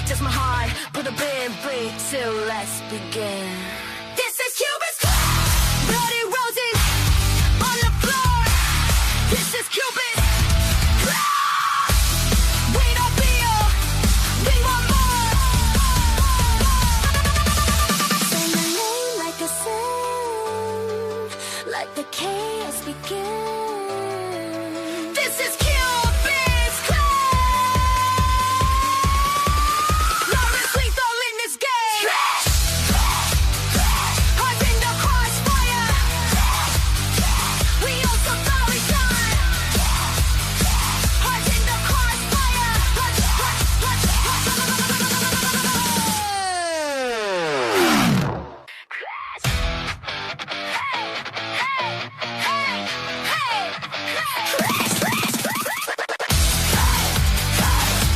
just my heart. Put a bit in 3, 2, let's begin. This is Cupid'S, bloody roses on the floor. This is Cupid'S. We don't feel, we want more. Say my name like a sin, like the chaos begins. This is Cupid'S club. Lawrence lethal in this game. Hearts in the crossfire. We also thought we done. Hearts in the crossfire.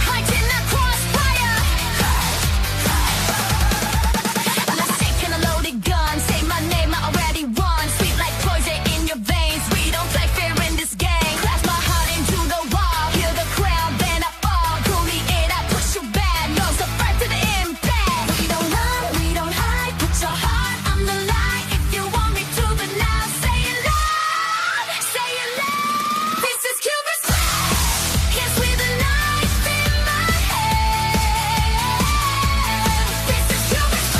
Hearts in the crossfire. Let's take in a loaded gun. Say my name, I already won. Sweet like poison in your veins. We don't play fair in this game. Crash my heart into the wall. Hear the crowd, then I fall. Pull me in, I push you back. Nose up first to the impact. We don't run, we don't hide. Put your heart on the line. If you want me to, but now say it loud. Say it loud. This is Cupid'S. Kiss with a knife in my hand. This is Cupid'S.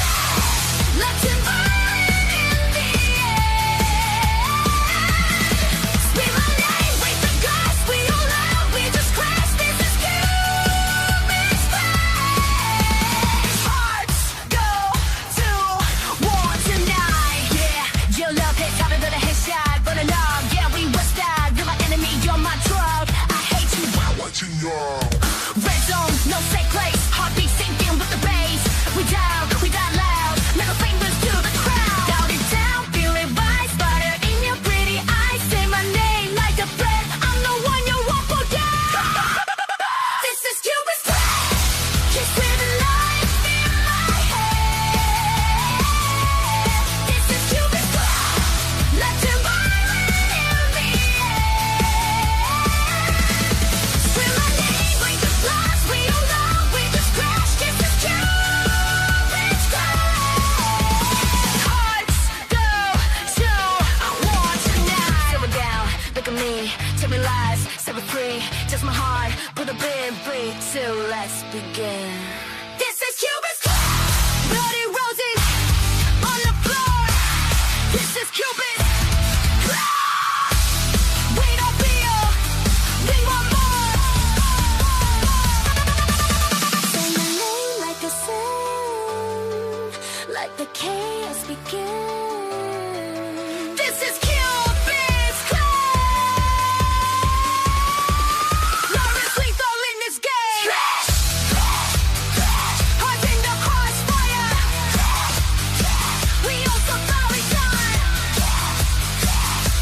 Let's fire in the air. Scream my name, wake the gods. We all out, we just crash. This is Cupid'S flash. Hearts go to war tonight. Yeah, your love hits harder than a headshot. But along, yeah, we was that. You're my enemy, you're my drug. I hate you. Watching y'all. Red zone, no safe place. Heartbeat sinking with the bass. We die loud. Middle fingers to the crowd. Down it down, feel it rise. Butter in your pretty eyes. Say my name like a threat. I'm the one you won't forget. This is Cupid'S. Kiss with a knife in my hand. This is Cupid'S. Let's fire in the air. Scream my name, bring the blast. We all love, we just crash. This is Cupid'S flash. Hearts go to war tonight. Sit down, look at me, tell me lies, set me free. Just my heart, put a bit in 3, 2, let's begin. This is Cupid'S, bloody roses on the floor. This is Cupid'S. We don't feel, we want more. Say my name like a sin, like the chaos begins. This is Cupid'S club. Lawrence lethal in this game. Hearts in the crossfire. We also thought we done.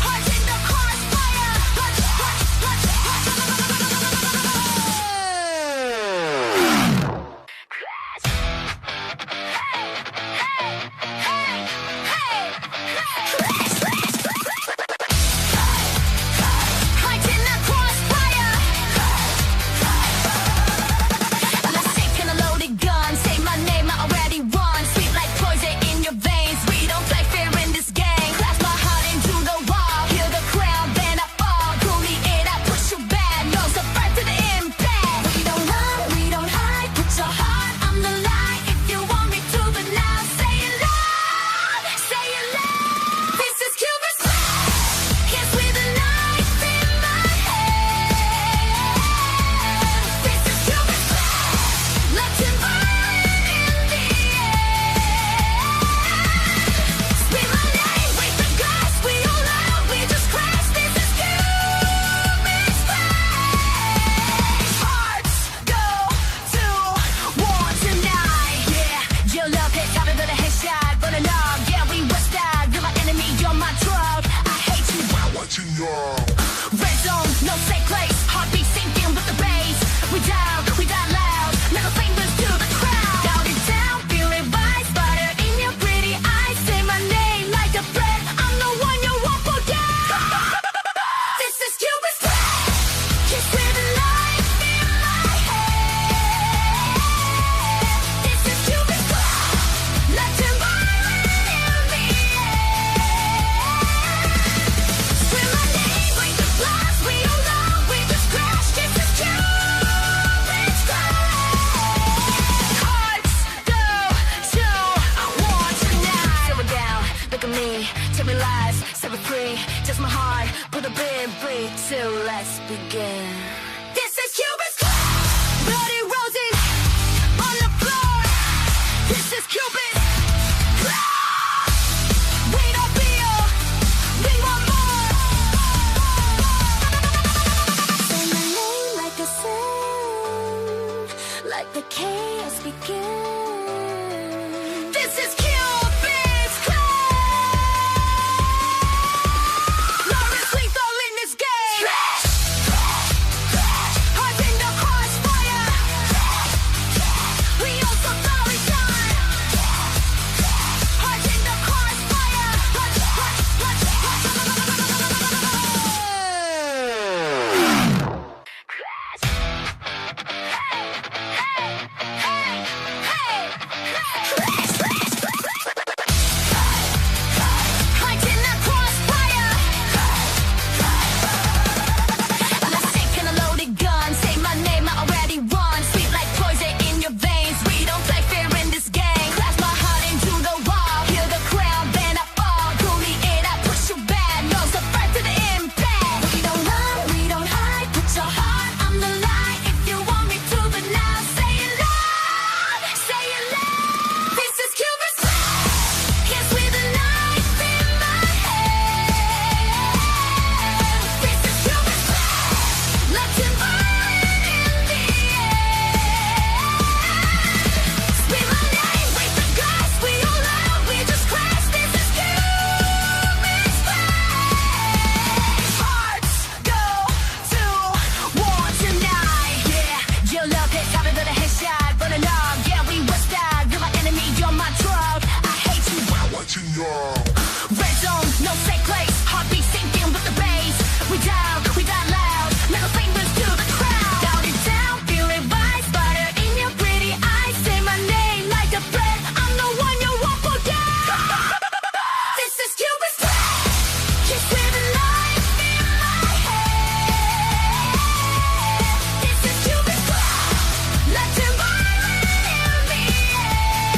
Hearts in the crossfire. Hearts in the crossfire. Let's take in a loaded gun. Say my name, I already won. Sweet like poison in your veins. We don't play fair in this game. Crash my heart into the wall. Hear the crowd, then I fall. Pull me in, I push you back. Nose up first to the impact. We don't run, we don't hide. Put your heart on the line. If you want me to, but now say it loud. Say it loud. This is Cupid'S. Kiss with a knife in my hand. This is Cupid'S. Let's fire in the air. Scream my name, wake the gods. We all out, we just crash. This is Cupid'S flash. Hearts go to war tonight. Yeah, your love hits harder than a headshot. But along, yeah, we was that. You're my enemy, you're my drug. I hate you. Watching y'all. Red zone, no safe place. Heartbeat sinking with the bass. We die loud. Middle fingers to the crowd. Down it down, feel it rise. Butter in your pretty eyes. Say my name like a threat. I'm the one you won't forget. This is Cupid'S. Kiss with a knife in my hand. set it free. Just my heart, put a bid free. So let's begin. This is Cupid'S, bloody roses on the floor. This is Cupid'S. We don't feel, we want more. Say my name like a sin, like the chaos begins. This is Cupid'S class. Lawrence lethal in this game. Hearts in the crossfire. We also sorry time. Hearts in the crossfire. Hearts in the crossfire. Let's take in a loaded gun. Say my name, I already won. Sweet like poison in your veins. We don't play fair in this game. Crash my heart into the wall. Hear the crown, then I fall. Pull me in, I push you back. No surprise to the impact. We don't run, we don't hide. Put your heart on the line. If you want me to, but now say it loud. Say it loud. This is Cupid'S. Yes, with a knife in my hand. This is Cupid'S. Let's burn in the air. Scream my name, break the glass. We all love, we just crash. This is Cupid'S face. Hearts go to war tonight. Yeah, your love hit, got me with a headshot. Running up, yeah, we was that. You're my enemy, you're my drug. I hate you. Watching y'all. Red zone, no safe place. Heartbeat sinking with the bass. We die loud. Middle fingers to the crowd. Down it down, feel it rise. Butter in your pretty eyes. Say my name like a threat. I'm the one you won't forget. This is Cupid'S. Kiss with a knife in my head. This is Cupid'S. Let him burn in the air.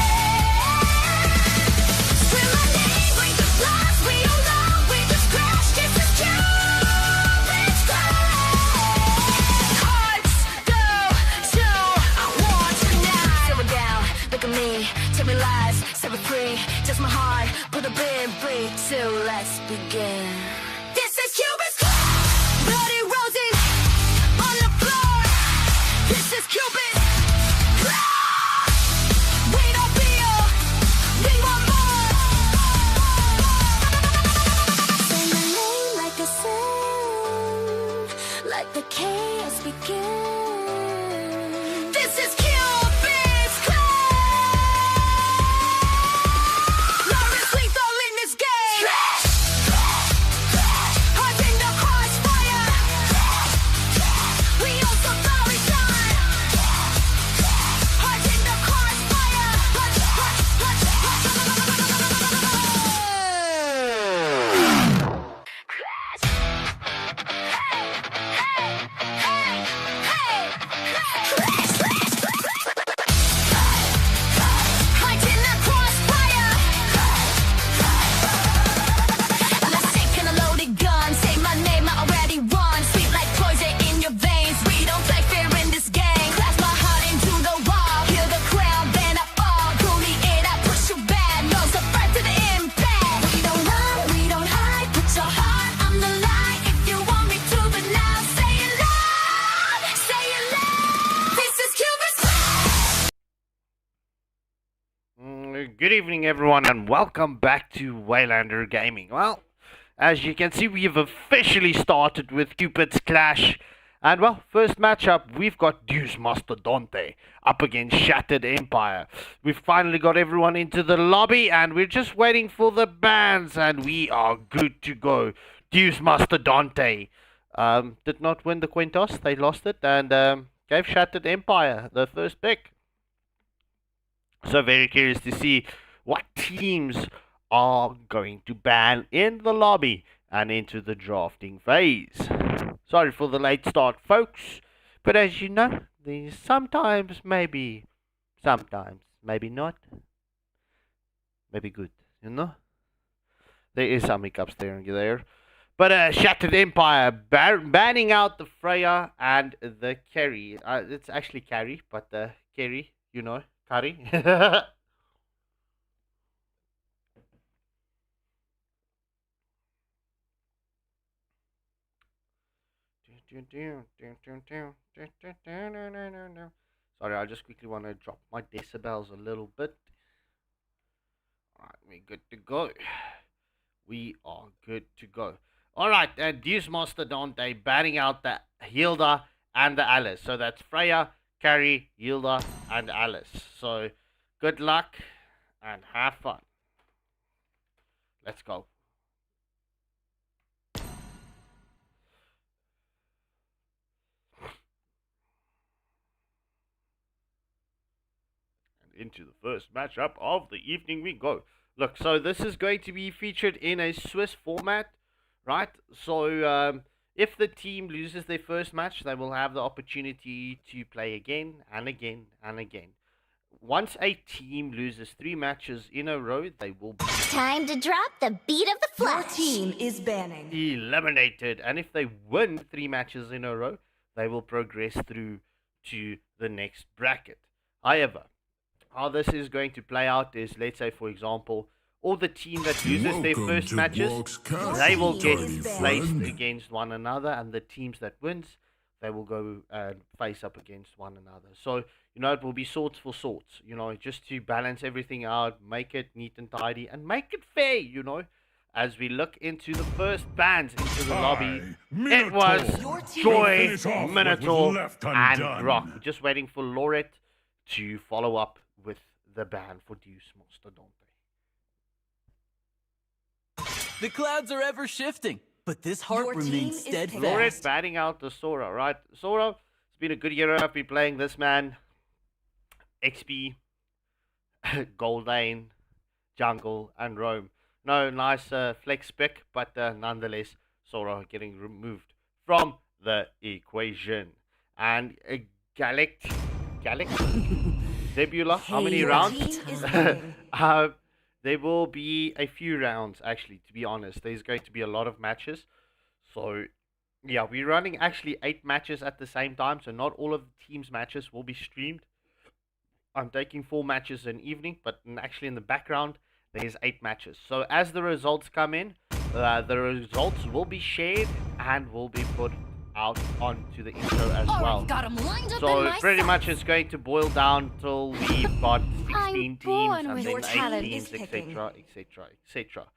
Scream my name, break the glass. We all love, we just crash. This is Cupid'S class. Hearts go to war tonight. Sit it down, look at me, tell me lies, set it free. Just my heart, put a bid free. So let's begin. This is Cupid'S, bloody roses on the floor. This is Cupid'S. We don't feel, we want more. Say my name like a sin, like the chaos begins. This is Cupid'S class. Lawrence lethal in this game. Hearts in the crossfire. We also sorry time. Hearts in the crossfire. Hearts in the crossfire. Let's take in a loaded gun. Say my name, I already won. Sweet like poison in your veins. We don't play fair in this game. Crash my heart into the wall. Hear the crown, then I fall. Pull me in, I push you back. No surprise to the impact. We don't run, we don't hide. Put your heart on the line. If you want me to, but now say it loud. Say it loud. This is Cupid'S. Good evening, everyone, and welcome back to Waylander Gaming. Well, as you can see, we've officially started with Cupid'S Clash. And, well, first matchup, we've got Deus Mastodonte up against Shattered Empire. We've finally got everyone into the lobby, and we're just waiting for the bans, and we are good to go. Deus Mastodonte did not win the coin toss. They lost it, and gave Shattered Empire the first pick. So very curious to see what teams are going to ban in the lobby and into the drafting phase. Sorry for the late start, folks, but as you know, there's sometimes maybe not, maybe good, you know. There is some hiccups there. But Shattered Empire banning out the Freya and the Kerry. It's actually Carry, but Kerry, you know, Curry. Sorry, I just quickly want to drop my decibels a little bit. Alright, we're good to go. We are good to go. Alright, Deus Mastodonte banning out the Hilda and the Alice. So that's Freya, Carrie, Hilda, and Alice. So good luck and have fun. Let's go. Into the first matchup of the evening we go. Look, so this is going to be featured in a Swiss format, right? So if the team loses their first match, they will have the opportunity to play again and again and again. Once a team loses 3 matches in a row, they will be Time to drop the beat of the Your flesh. team is banning. eliminated. And if they win 3 matches in a row, they will progress through to the next bracket. However, how this is going to play out is, let's say, for example, all the team that loses their Welcome first to matches, Brock's Castle, they will get Dirty placed friend. against one another, and the teams that wins, they will go and face up against one another. So, you know, it will be swords for swords, you know, just to balance everything out, make it neat and tidy, and make it fair, you know. As we look into the first bans into the lobby, it was Your team Joy, finish off what was Minotaur, left and undone. Rock. We're just waiting for Lauret to follow up with the ban for Deus Mastodonte. The clouds are ever shifting, but this heart Your team remains is steadfast. Lauret batting out the Sora, right? Sora, it's been a good year. I've been playing this man. XP, Gold Lane, Jungle, and Roam. No nice flex pick, but nonetheless, Sora getting removed from the equation. And Gallic, Zebula, how many Your rounds? team is banning. There will be a few rounds, actually, to be honest. There's going to be a lot of matches. So, yeah, we're running actually 8 matches at the same time. So, not all of the team's matches will be streamed. I'm taking 4 matches an evening, but actually in the background, there's 8 matches. So, as the results come in, the results will be shared and will be put out onto the intro as well. Got 'em lined up in So my pretty sights. much it's going to boil down till we've got 16 teams born and with then your 8 talent teams, is picking. etc, etc, etc.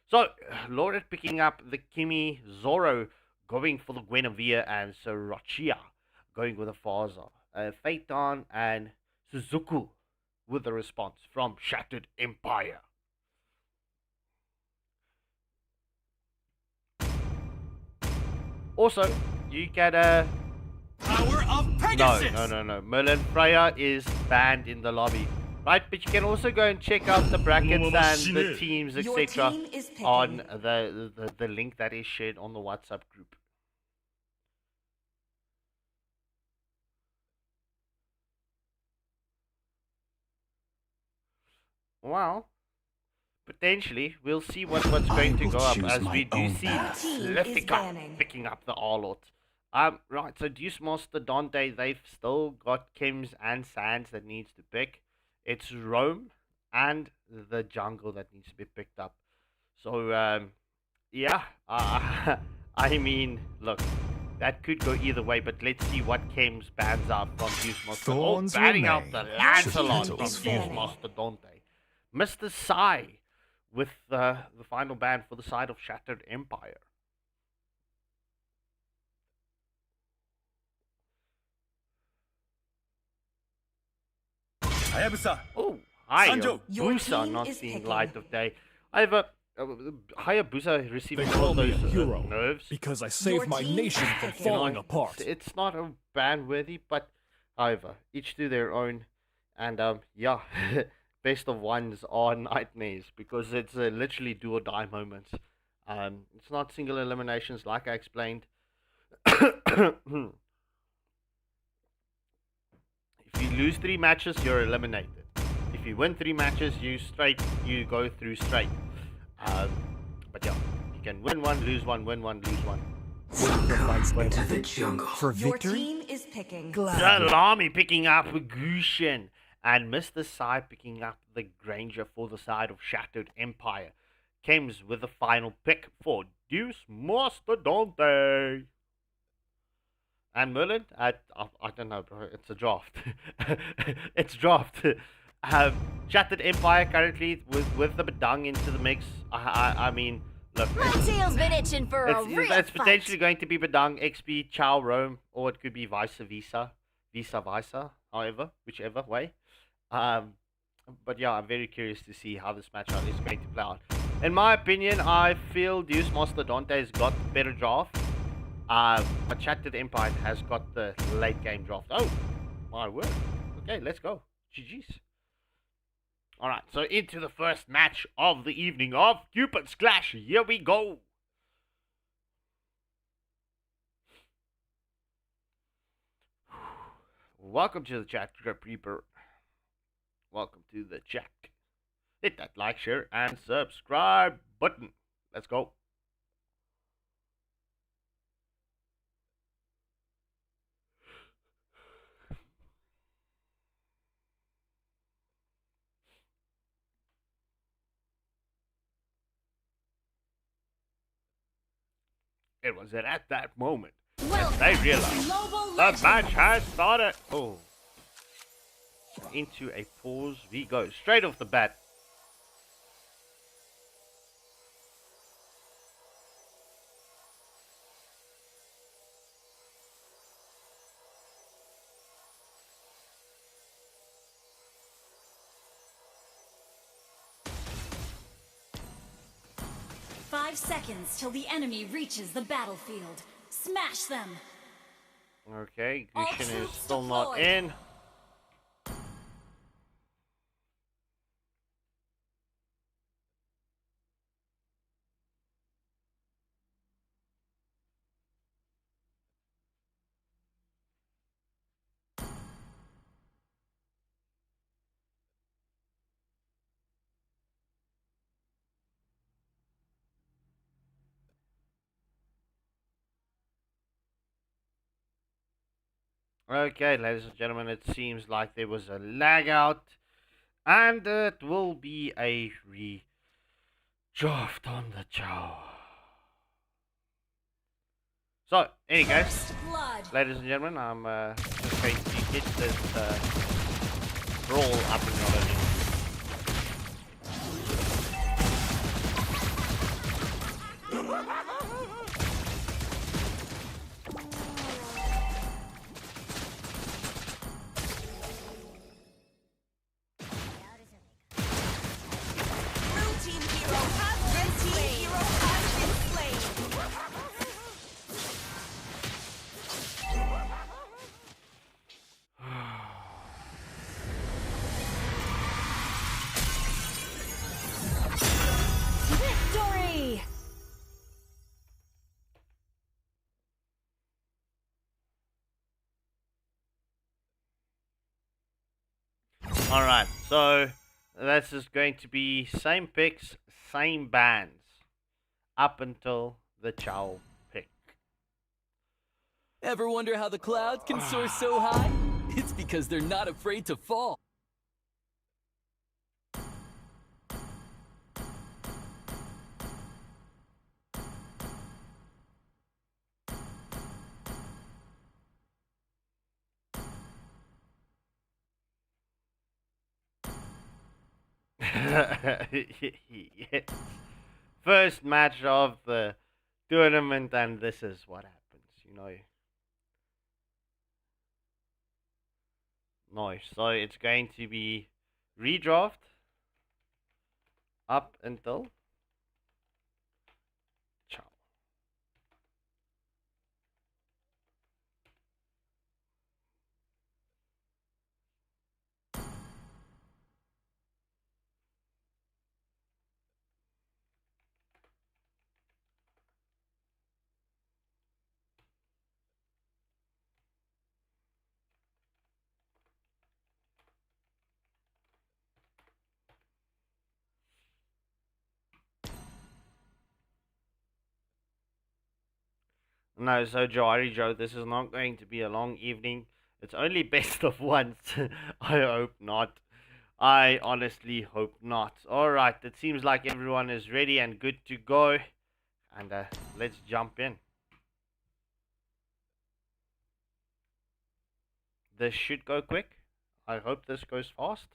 So Lauret picking up the Kimi, Zoro going for the Guinevere, and Sriracha going with the Faza. Phaeton and Suzuku with the response from Shattered Empire. Also, you get a Power of Pegasus! No. Merlin Freya is banned in the lobby. Right, but you can also go and check out the brackets and the teams, Your etc. team is picking. on the link that is shared on the WhatsApp group. Well, potentially, we'll see what's going to go up, as we do see Your team is Leftica banning. picking up the Arlot. Right, so Deus Mastodonte, they've still got Kims and Sands that needs to pick. It's Rome and the jungle that needs to be picked up. So, yeah, I mean, look, that could go either way, but let's see what Kims bans out from Deus Mastodonte. Thorns Banning out remain. the Lancelot from Petals Deus fall. Mastodonte. Mr. Sai with the final ban for the side of Shattered Empire. Hayabusa! Oh, hi, Sanjo. Your Hayabusa team not is seeing picking. light of day. I have a Hayabusa receiving They all call of me those a hero nerves. because I Your saved my team nation is from picking. falling know, apart. It's not a ban worthy, but however, each to their own. And yeah, best of ones are nightmares because it's literally do or die moments. It's not single eliminations like I explained. If you lose 3 matches, you're eliminated. If you win 3 matches, you go through straight. But can win one, lose one, win one, lose one. Welcome to the jungle. For Your victory? team is picking. Salami picking up Gushin, and Mr. Sai picking up the Granger for the side of Shattered Empire. Comes with the final pick for Deus Mastodonte. And Merlin, I don't know, bro. It's a draft. It's draft. Shattered Empire currently with the Badang into the mix. I mean, look. My tail's been itching for a real It's fight. potentially going to be Badang, XP, Chow, Rome, or it could be vice versa. However, whichever way. But yeah, I'm very curious to see how this matchup is going to play out. In my opinion, I feel Deus Mastodonte has got the better draft. But Shattered Empire has got the late game draft. Oh, my word. Okay, let's go. GG's. Alright, so into the first match of the evening of Cupid'S Clash. Here we go. Welcome to the chat, Grip Reaper. Welcome to the chat. Hit that like, share, and subscribe button. Let's go. It was at that moment that they realized the match has started. Oh. Into a pause we go. Straight off the bat. Five seconds till the enemy reaches the battlefield. Smash them! Okay, All Gushin is troops still not deployed. in. Okay, ladies and gentlemen, it seems like there was a lag out. And it will be a redraft on the Chow. So, anyway, First blood. ladies and gentlemen, I'm just going to get this brawl up and running. Blue team hero has been slain. Hero has been slain. Victory! Alright, so this is going to be same picks, same bands. Up until the Chow pick. Ever wonder how the clouds can soar so high? It's because they're not afraid to fall. Yes. First match of the tournament, and this is what happens, you know. Nice. So it's going to be redraft up until Chow. No, so Joe, this is not going to be a long evening. It's only best of ones. I hope not. I honestly hope not. Alright, it seems like everyone is ready and good to go. And let's jump in. This should go quick. I hope this goes fast.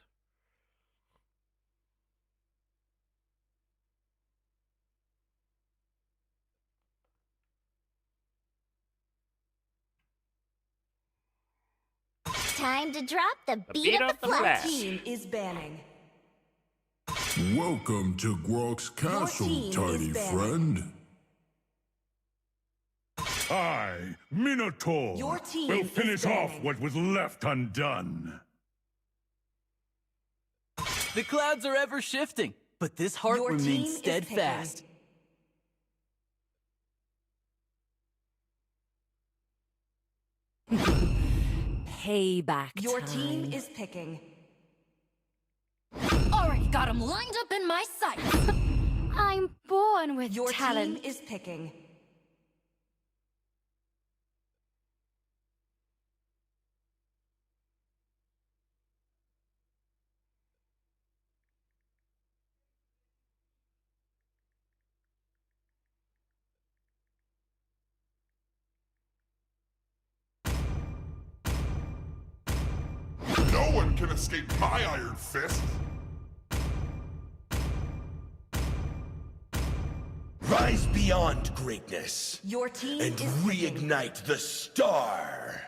Time to drop the beat beat of of the the flag. flag. Team is banning. Welcome to Grok's castle, team is tiny banned. friend. I, Minotaur, Your team will is finish off banning. what was left undone. The clouds are ever shifting, but this heart Your team remains is steadfast. Payback Your time. team is picking. Already got him lined up in my sights. I'm born with Your talent. team is picking. No one can escape my iron fist. Rise beyond greatness Your team and is picking. reignite the star.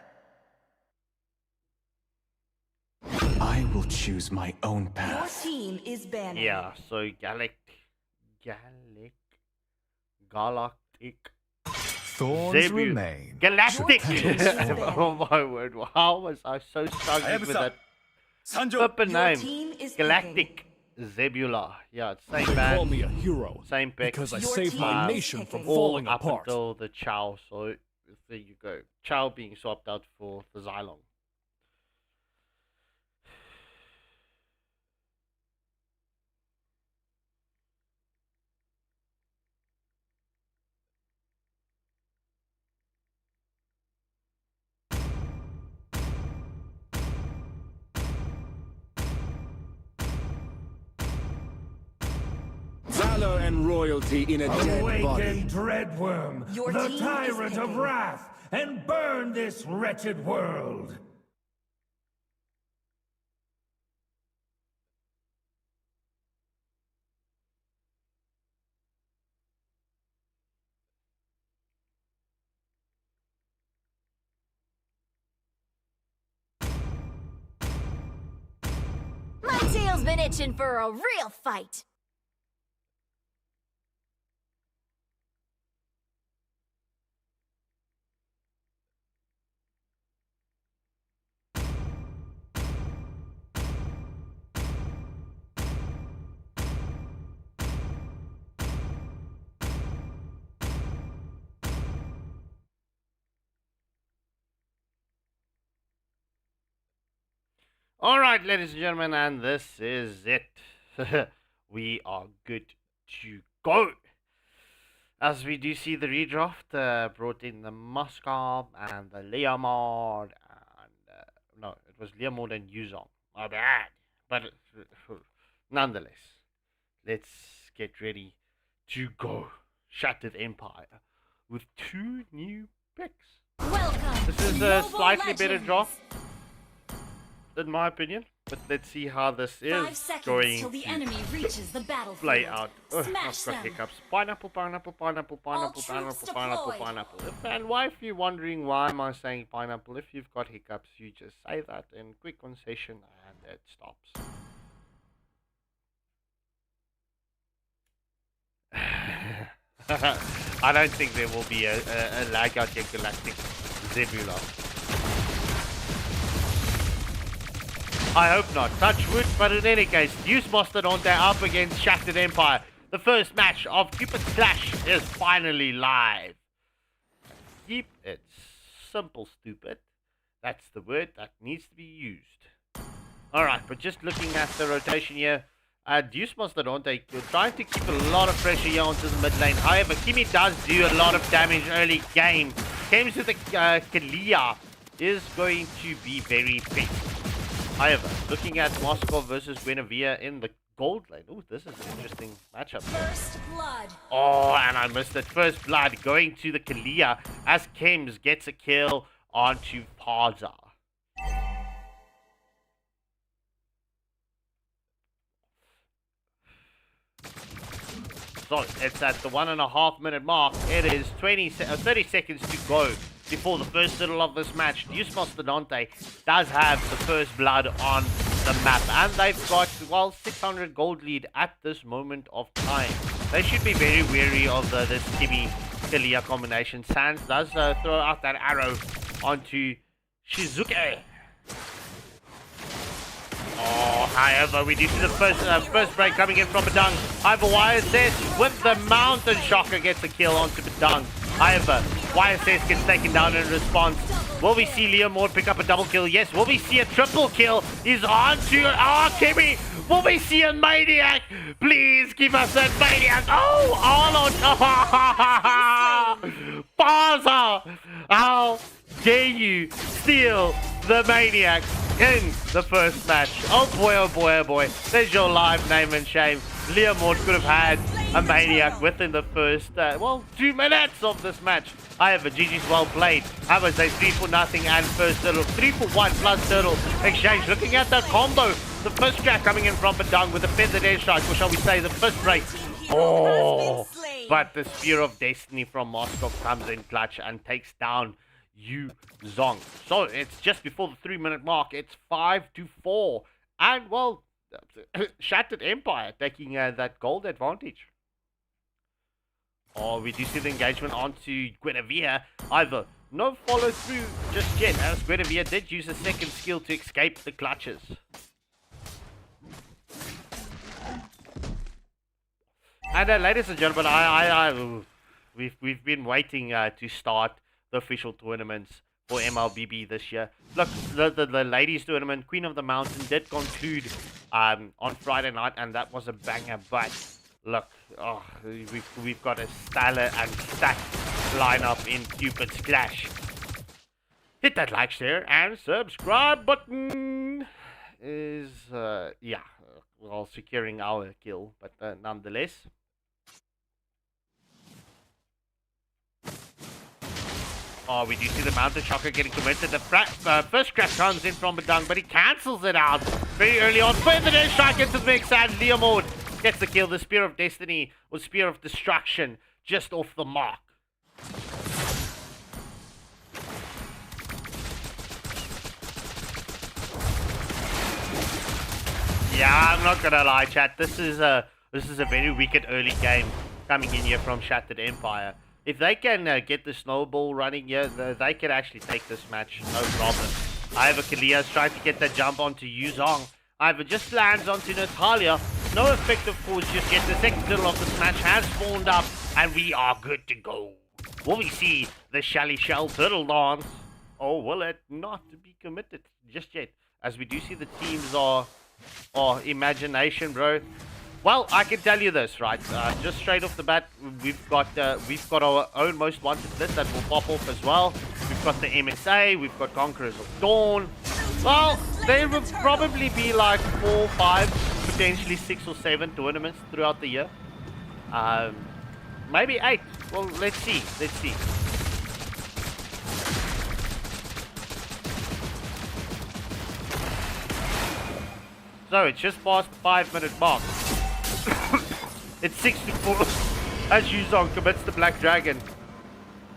I will choose my own Your path. team is banning. Yeah, so galactic. Thorns Zebu. remain. Galactic! Your team is banned. Oh my word, how was I so struggling with that Sanjo, flippin' Your name? team is Galactic Zebula. Yeah, it's same They call band, me a hero same pick. because I Your saved team my is nation from picking. falling up apart. until the Chow, so there you go. Chow being swapped out for the Xylong. Valor and royalty in a dead body. Dreadworm, Your the team is tyrant of picking. wrath, and burn this wretched world. My tail's been itching for a real fight. Alright, ladies and gentlemen, and this is it. We are good to go. As we do see the redraft, brought in the Muscov and the Leomord, and no, it was Leomord and Yuzong. My bad. But nonetheless, let's get ready to go. Shattered Empire with 2 new picks. Welcome. This is to a Mobile slightly better Legends. draft, in my opinion. But let's see how this 5 is seconds going till the to enemy reaches the battlefield. play out. Ugh, Smash I've got them. hiccups. Pineapple, pineapple, pineapple, pineapple, troops pineapple, pineapple, deployed. pineapple. And why, if you're wondering why am I saying pineapple, if you've got hiccups, you just say that in quick concession and it stops. I don't think there will be a lag out here, Galactic Zebula. I hope not. Touch wood, but in any case, Deus Mastodonte up against Shattered Empire. The first match of Cupid'S Clash is finally live. Keep it simple, stupid. That's the word that needs to be used. Alright, but just looking at the rotation here, Deus Mastodonte trying to keep a lot of pressure here onto the mid lane. However, Kimi does do a lot of damage early game. Games with the Kalia is going to be very big. However, looking at Moscow versus Guinevere in the gold lane. Ooh, this is an interesting matchup. First blood. Oh, and I missed it. First blood going to the Kalia as Kems gets a kill onto Parza. So it's at the 1.5 minute mark. It is 30 seconds to go before the first little of this match. Deus Mastodonte does have the first blood on the map, and they've got, well, 600 gold lead at this moment of time. They should be very wary of this Kimi Kalia combination. Sans does throw out that arrow onto Shizuke. Oh, however, we do see the first break coming in from Badang. However, YSS with the mountain shocker gets a kill onto Badang. However, YSS gets taken down in response. Will we see Leomord pick up a double kill? Yes. Will we see a triple kill? He's on to Kimi. Will we see a Maniac? Please give us that Maniac. Oh, Arnold. Baza. How dare you steal the Maniac in the first match? Oh boy, oh boy, oh boy. There's your live name and shame. Leomord could have had a Maniac within the first, 2 minutes of this match. However, GG's well played. I would say 3-0 and first turtle. 3-for-1 plus turtle exchange. Looking at that combo. The first crack coming in from Badang with a feathered airstrike, or shall we say the first break. Oh, but the Spear of Destiny from Moscow comes in clutch and takes down Yu Zong. So it's just before the 3-minute mark. It's 5-4. And, well, Shattered Empire taking that gold advantage. Oh, we do see the engagement onto Guinevere. Either no follow through just yet, as Guinevere did use a second skill to escape the clutches. And ladies and gentlemen, we've been waiting to start the official tournaments for Mlbb this year. Look, the ladies tournament, Queen of the Mountain, did conclude on Friday night, and that was a banger. But look, we've got a stellar and stacked lineup in Cupid'S Clash. Hit that like, share, and subscribe button. Is well, securing our kill, but nonetheless. Oh, we do see the mountain shocker getting committed. The first crash comes in from Badang, but he cancels it out very early on. Further then strike into the mix, and Leomord gets the kill. The Spear of Destiny or Spear of Destruction just off the mark. Yeah, I'm not gonna lie, chat. This is a very wicked early game coming in here from Shattered Empire. If they can get the snowball running here, they can actually take this match, no problem. However, Kalia's trying to get that jump onto Yu Zong. However, just lands onto Natalia. No effective force just yet. The second turtle of this match has spawned up, and we are good to go. Will we see the Shelly Shell Turtle Dance? Or will it not be committed just yet? As we do see the teams are imagination, bro. Well, I can tell you this, right? Just straight off the bat, we've got our own most wanted list that will pop off as well. We've got the MSA, we've got Conquerors of Dawn. Well, there will probably be like 4, 5, potentially 6 or 7 tournaments throughout the year. Maybe 8. Well, let's see. Let's see. So it's just past the 5-minute mark. It's 6-4 as Yu Zong commits the Black Dragon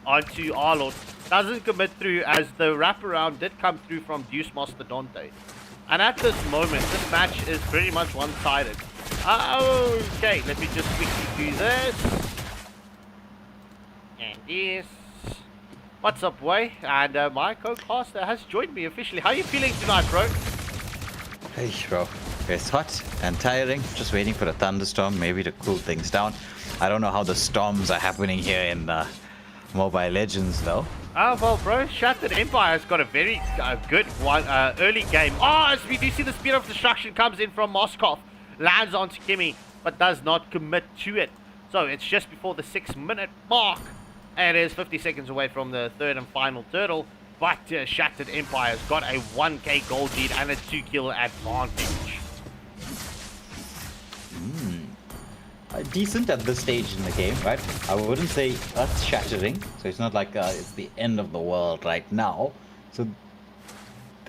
onto Arlord. Doesn't commit through as the wraparound did come through from Deus Mastodonte. And at this moment, this match is pretty much one-sided. Okay, let me just quickly do this. And this. What's up, Way? And my co-caster has joined me officially. How are you feeling tonight, bro? Hey, bro. It's hot and tiring. Just waiting for a thunderstorm, maybe to cool things down. I don't know how the storms are happening here in Mobile Legends, though. Oh, well, bro, Shattered Empire's got a very good one early game. Oh, as we do see the Spear of Destruction comes in from Moskov. Lands onto Kimi, but does not commit to it. So it's just before the 6-minute mark. It is 50 seconds away from the third and final turtle, but Shattered Empire's got a 1k gold lead and a 2-kill advantage. Decent at this stage in the game, right? I wouldn't say earth-shattering, so it's not like it's the end of the world right now. So,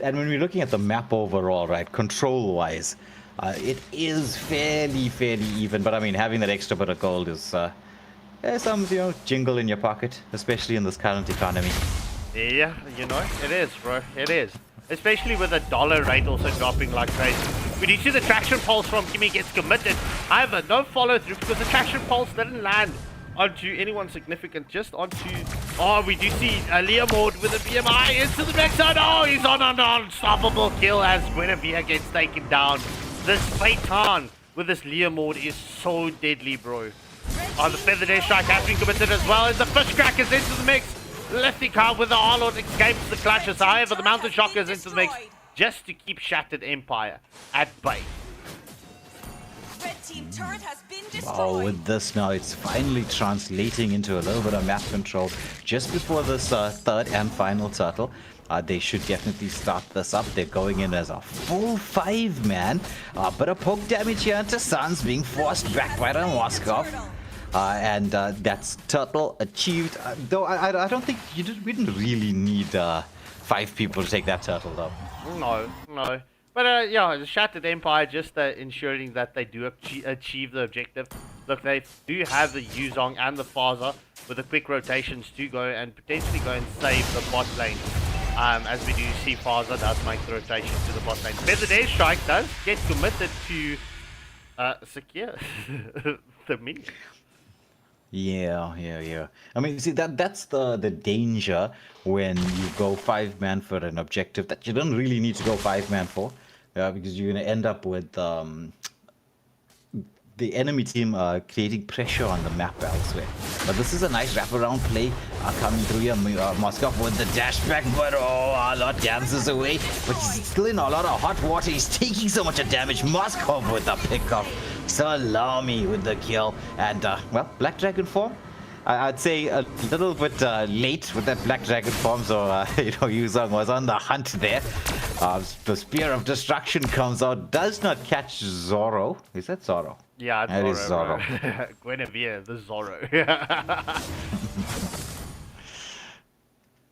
and when we're looking at the map overall, right, control-wise, it is fairly even. But I mean, having that extra bit of gold is some, jingle in your pocket, especially in this current economy. Yeah, it is, bro. It is. Especially with the dollar rate also dropping like crazy. When you see the traction pulse from Kimmy gets committed, however, no follow through because the traction pulse didn't land onto anyone significant, just onto... Oh, we do see Leaderboard with a BMI into the back side. Oh, he's on an unstoppable kill as Guinevere gets taken down. This Phaeton with this Leaderboard is so deadly, bro. Oh, the Feather Day Strike has been committed as well as the Fish Crackers into the mix. Lithicard with the Arlord escapes the clutches. However, the Mountain Shockers into the mix just to keep Shattered Empire at bay. Red team turret has been destroyed. Oh, with this now, it's finally translating into a little bit of map control. Just before this third and final turtle, they should definitely start this up. They're going in as a full 5-man. But a poke damage here into Sans being forced back by the Moskov. And that's turtle achieved. Though I don't think we didn't really need 5 people to take that turtle though. No. But yeah, the Shattered Empire just ensuring that they do achieve the objective. Look, they do have the Yuzong and the Faza with the quick rotations to go and potentially go and save the bot lane. As we do see Faza does make the rotation to the bot lane. Feather Day Strike does get committed to secure the minion. Yeah. I mean, see, that's the danger when you go 5-man for an objective that you don't really need to go 5-man for, because you're going to end up with the enemy team creating pressure on the map elsewhere. But this is a nice wraparound play coming through here. Moskov with the dash back, but Arlord dances away. But he's still in a lot of hot water. He's taking so much damage. Moskov with the pickup. Salami with the kill. And, well, Black Dragon form. I'd say a little bit late with that Black Dragon form, so Yuzong was on the hunt there. The Spear of Destruction comes out, does not catch Zoro. Is that Zoro? Yeah, it's that is Zoro. Guinevere, the Zoro.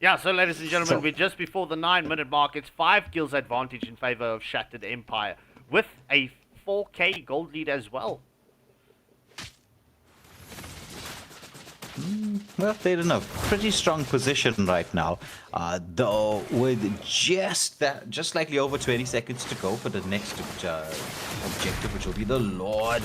Yeah, so ladies and gentlemen, we're just before the 9-minute mark. It's 5 kills advantage in favor of Shattered Empire with a 4k gold lead as well. Well, they're in a pretty strong position right now, though with just slightly over 20 seconds to go for the next objective, which will be the Lord.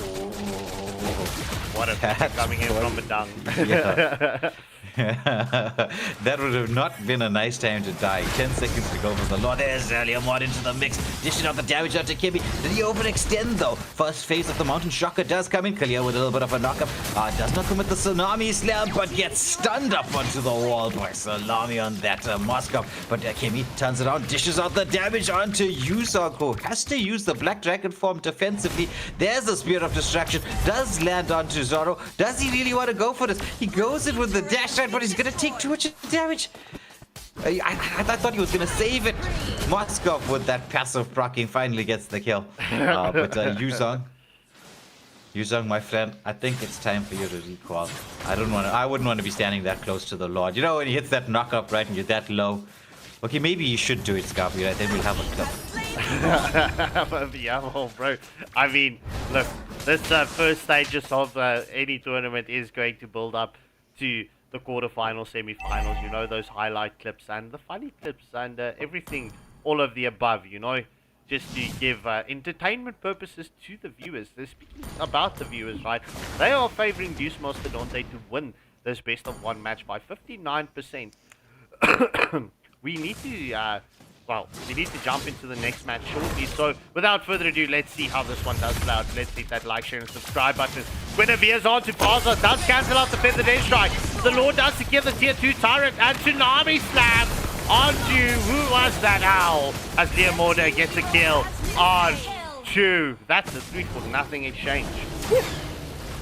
What a pick coming in from the dung. Yeah. That would have not been a nice time to die. 10 seconds to go for the Lord. There's Leaderboard into the mix, dishing out the damage onto Kimmy. Did he overextend though? First phase of the Mountain Shocker does come in. Clear with a little bit of a knockup. Does not commit the Tsunami Slam, but gets stunned up onto the wall by Salami on that Moskov. But Kimmy turns around, dishes out the damage onto Yuzong, who has to use the Black Dragon form defensively. There's the Spear of Destruction. Does land onto Zoro. Does he really want to go for this? He goes in with the dash, but he's gonna take too much damage. I thought he was gonna save it. Moskov with that passive proccing finally gets the kill. But Yuzong, my friend, I think it's time for you to recall. I wouldn't want to be standing that close to the Lord. You know, when he hits that knock-up, right, and you're that low. Okay, maybe you should do it, Scarpy, right? Then we'll have a clip. Yeah, well, bro. I mean, look, this first stages of any tournament is going to build up to the quarterfinals, semi-finals, those highlight clips and the funny clips and everything, all of the above, just to give entertainment purposes to the viewers. They're speaking about the viewers, right? They are favoring Deus Mastodonte to win this best of 1 match by 59%. We need to jump into the next match shortly. So, without further ado, let's see how this one does play out. Let's hit that like, share, and subscribe button. Guinevere's on to Faza, does cancel out the Feather Day Strike. The Lord does secure the tier 2 turret, and Tsunami Slam onto, who was that owl? As Leaderboard gets a kill on 2. That's a 3-0 exchange. Woo.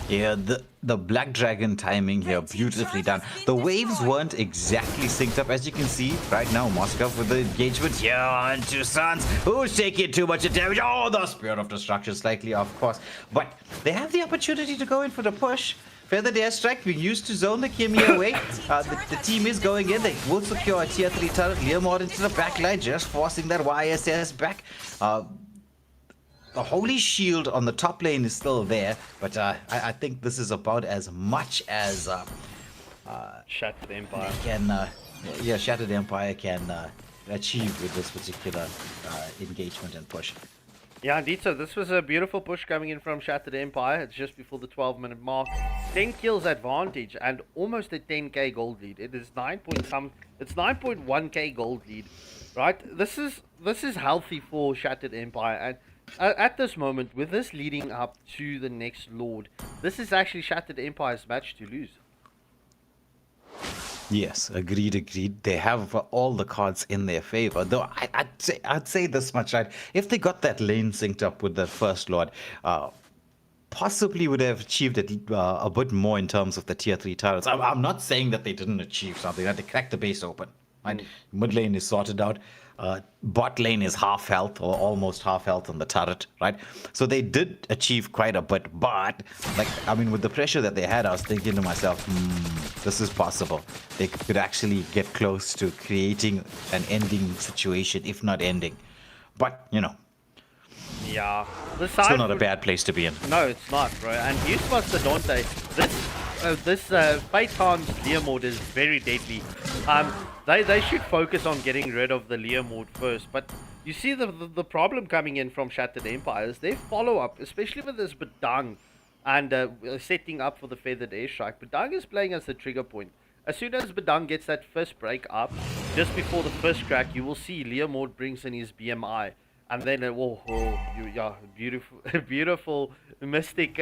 Yeah, the Black Dragon timing here, beautifully done. The waves weren't exactly synced up, as you can see right now. Moscow with the engagement here on two Suns. Who's taking too much damage? Oh, the Spirit of Destruction slightly off course. But they have the opportunity to go in for the push. Feathered airstrike being used to zone the Kimmy away. The team is going in. They will secure a tier 3 turret. Learmore into the back line, just forcing that YSS back. The Holy Shield on the top lane is still there, but I think this is about as much as Shattered Empire Shattered Empire can achieve with this particular engagement and push. Yeah, indeed. So this was a beautiful push coming in from Shattered Empire. It's just before the 12-minute mark. 10 kills advantage and almost a 10k gold lead. It is 9.1k gold lead, right? This is healthy for Shattered Empire, and at this moment, with this leading up to the next Lord, this is actually Shattered Empire's match to lose. Yes, agreed. They have all the cards in their favor. Though I'd say this much, right? If they got that lane synced up with the first Lord, possibly would have achieved a bit more in terms of the tier 3 turrets. I'm not saying that they didn't achieve something. Right? They cracked the base open. Right? Mid lane is sorted out. Bot lane is half health or almost half health on the turret, right? So they did achieve quite a bit, but with the pressure that they had, I was thinking to myself, this is possible. They could actually get close to creating an ending situation, if not ending. But, yeah, still not a bad place to be in. No, it's not, bro. And use Mastodonte. This Phaeton's Learmord is very deadly. They should focus on getting rid of the Learmord first. But you see the problem coming in from Shattered Empire is their follow-up, especially with this Badang and setting up for the Feathered Airstrike. Badang is playing as the trigger point. As soon as Badang gets that first break up, just before the first crack, you will see Learmord brings in his BMI. And then beautiful mystic,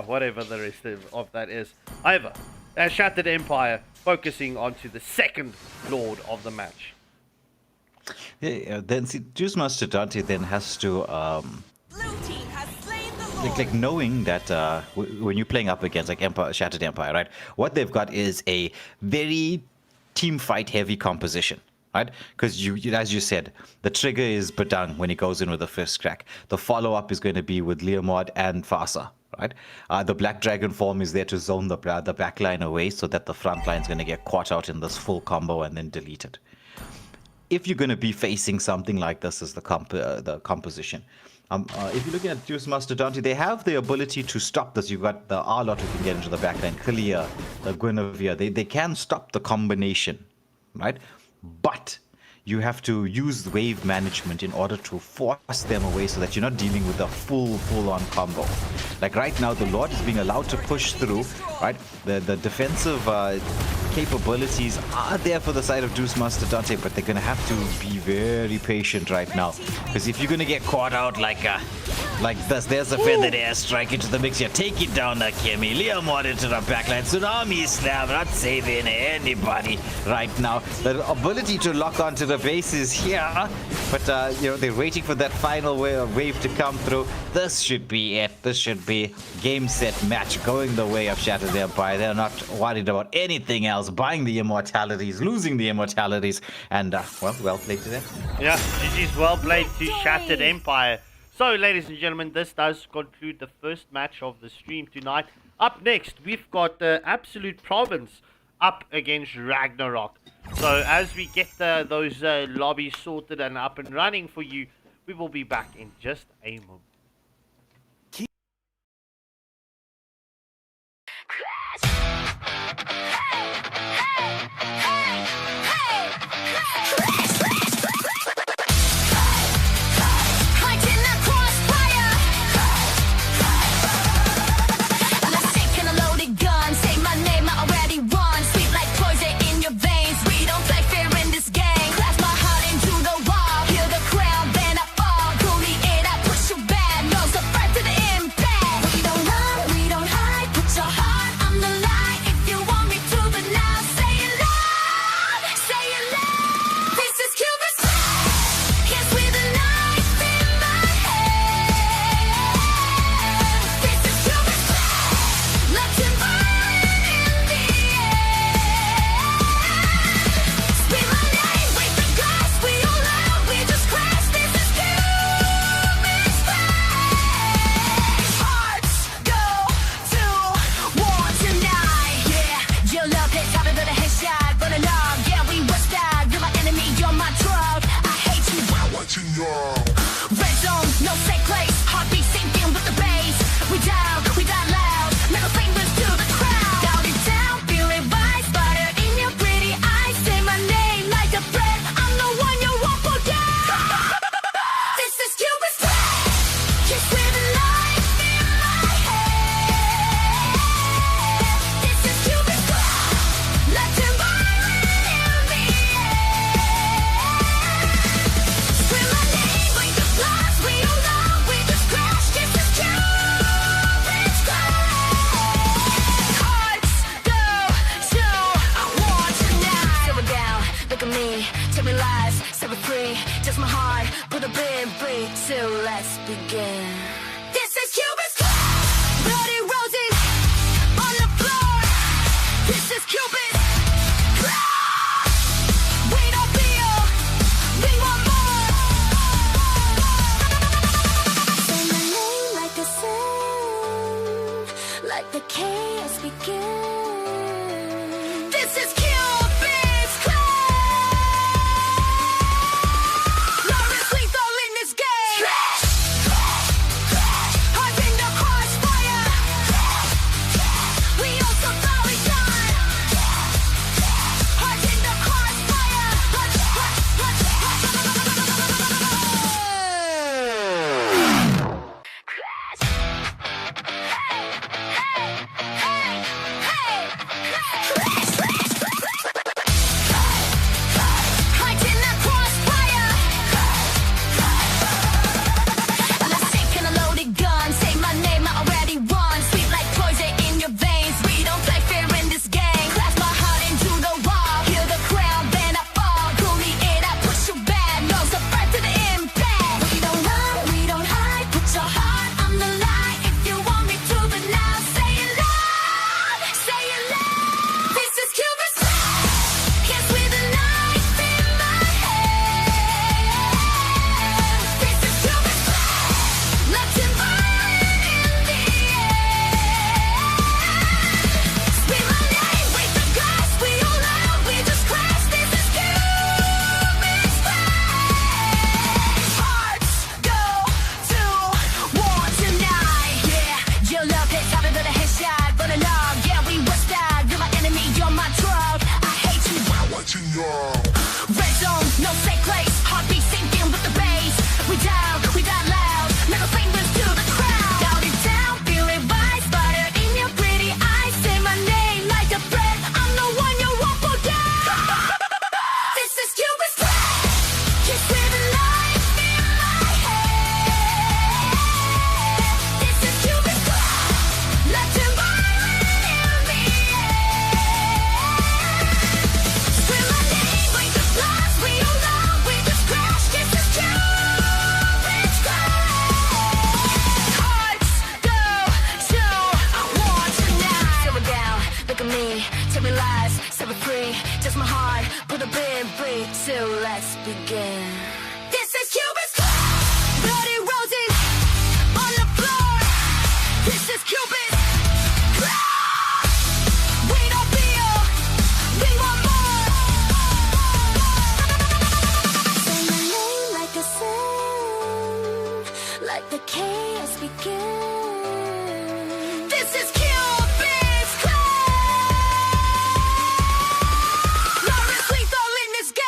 whatever the rest of that is. However, Shattered Empire focusing onto the second Lord of the match. Yeah, then see, Deus Mastodonte then has to like knowing that when you're playing up against Shattered Empire, right? What they've got is a very team fight heavy composition. Right? Because as you said, the trigger is Badang when he goes in with the first crack. The follow-up is going to be with Learmord and Fasa, right? The Black Dragon form is there to zone the back line away so that the front line is going to get caught out in this full combo and then deleted. If you're going to be facing something like this as the composition, if you're looking at Deus Mastodonte, they have the ability to stop this. You've got the Arlot who can get into the back line, Kalia, the Guinevere. They can stop the combination, right? But you have to use wave management in order to force them away so that you're not dealing with a full-on combo. Like right now, the Lord is being allowed to push through, right? The defensive capabilities are there for the side of Deus Mastodonte, but they're going to have to be very patient right now. Because if you're going to get caught out like this, there's a Feathered Airstrike into the mix. You're taking down the Kimmy. Learmord into the backline. Tsunami Slam, not saving anybody right now. The ability to lock onto the base is here, but they're waiting for that final wave to come through. This should be it. This should be game, set, match going the way of Shattered Empire. They're not worried about anything else. Buying the immortalities, losing the immortalities, and well played to them. Yeah, GG's well played to Shattered Empire. So, ladies and gentlemen, this does conclude the first match of the stream tonight. Up next, we've got Absolute Province up against Ragnarok. So, as we get those lobbies sorted and up and running for you, we will be back in just a moment. Back. me, tell me lies, set me free. Just my heart, put a bit free. So let's begin. This is Cupid'S, bloody roses on the floor. This is Cupid'S. We don't feel, we want more. Say my name like a sin, like the chaos begins. This is Cupid'S class. Lawrence lethal in this game. Hearts in the crossfire. We also thought we died. Hearts in the crossfire. Hearts in the crossfire. Let's take in a loaded gun. Say my name, I already won. Sweet like poison in your veins. We don't play fair in this game. Crash my heart into the wall. Hear the crown, then I fall. Pull me in, I push you back. No surprise to the impact. We don't run, we don't hide. Put your heart on the line. If you want me to, but now say it loud. Say it loud. This is Cupid'S. Kiss with a knife in my hand. This is Cupid'S. Let's environment in the air. Scream my name, wake the glass. We all out, we just crash. This is Cupid'S face. Hearts go to war tonight. Yeah, your love hits harder than a headshot. But along, yeah, we was that. You're my enemy, you're my drug. I hate you. Watching y'all. Red zone, no safe place. Heartbeat sinking with the bass. We down loud. Middle fingers to the crowd. Down it down, feel it rise. Fire in your pretty eyes. Say my name like a threat. I'm the one you won't forget. This is Cupid'S. Kiss with a knife in my hand. This is Cupid'S. Let's environment in the air. Scream my name, wake the blast. We all out, we just crash. This is Cupid'S class. Hearts go to war tonight. Sit down, look at me, tell me lies, set me free. Just my heart, put a bit free. So let's begin. This is Cupid'S. Bloody roses on the floor. This is Cupid'S. We don't feel, we want more. Say my name like a sin, like the chaos begins. This is Cupid'S class. Lawrence lethal in this game.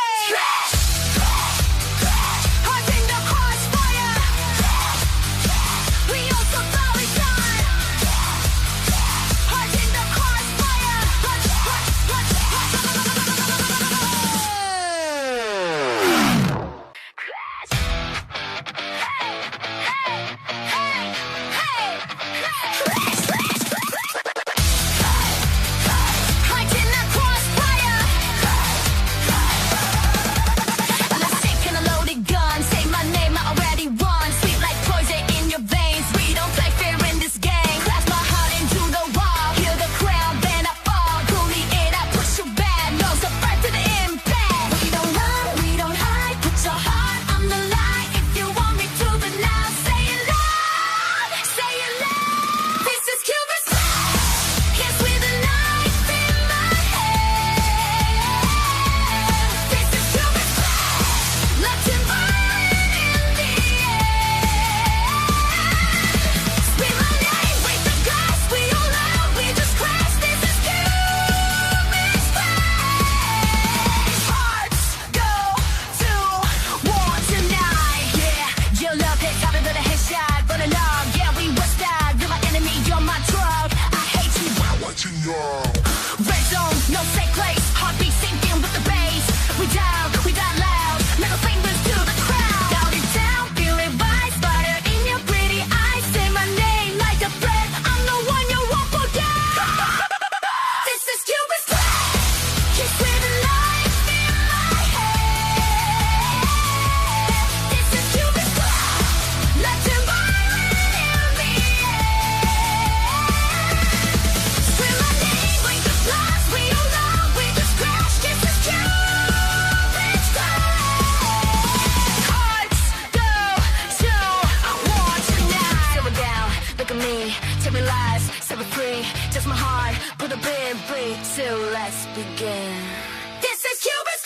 let's begin. This is Cupid'S,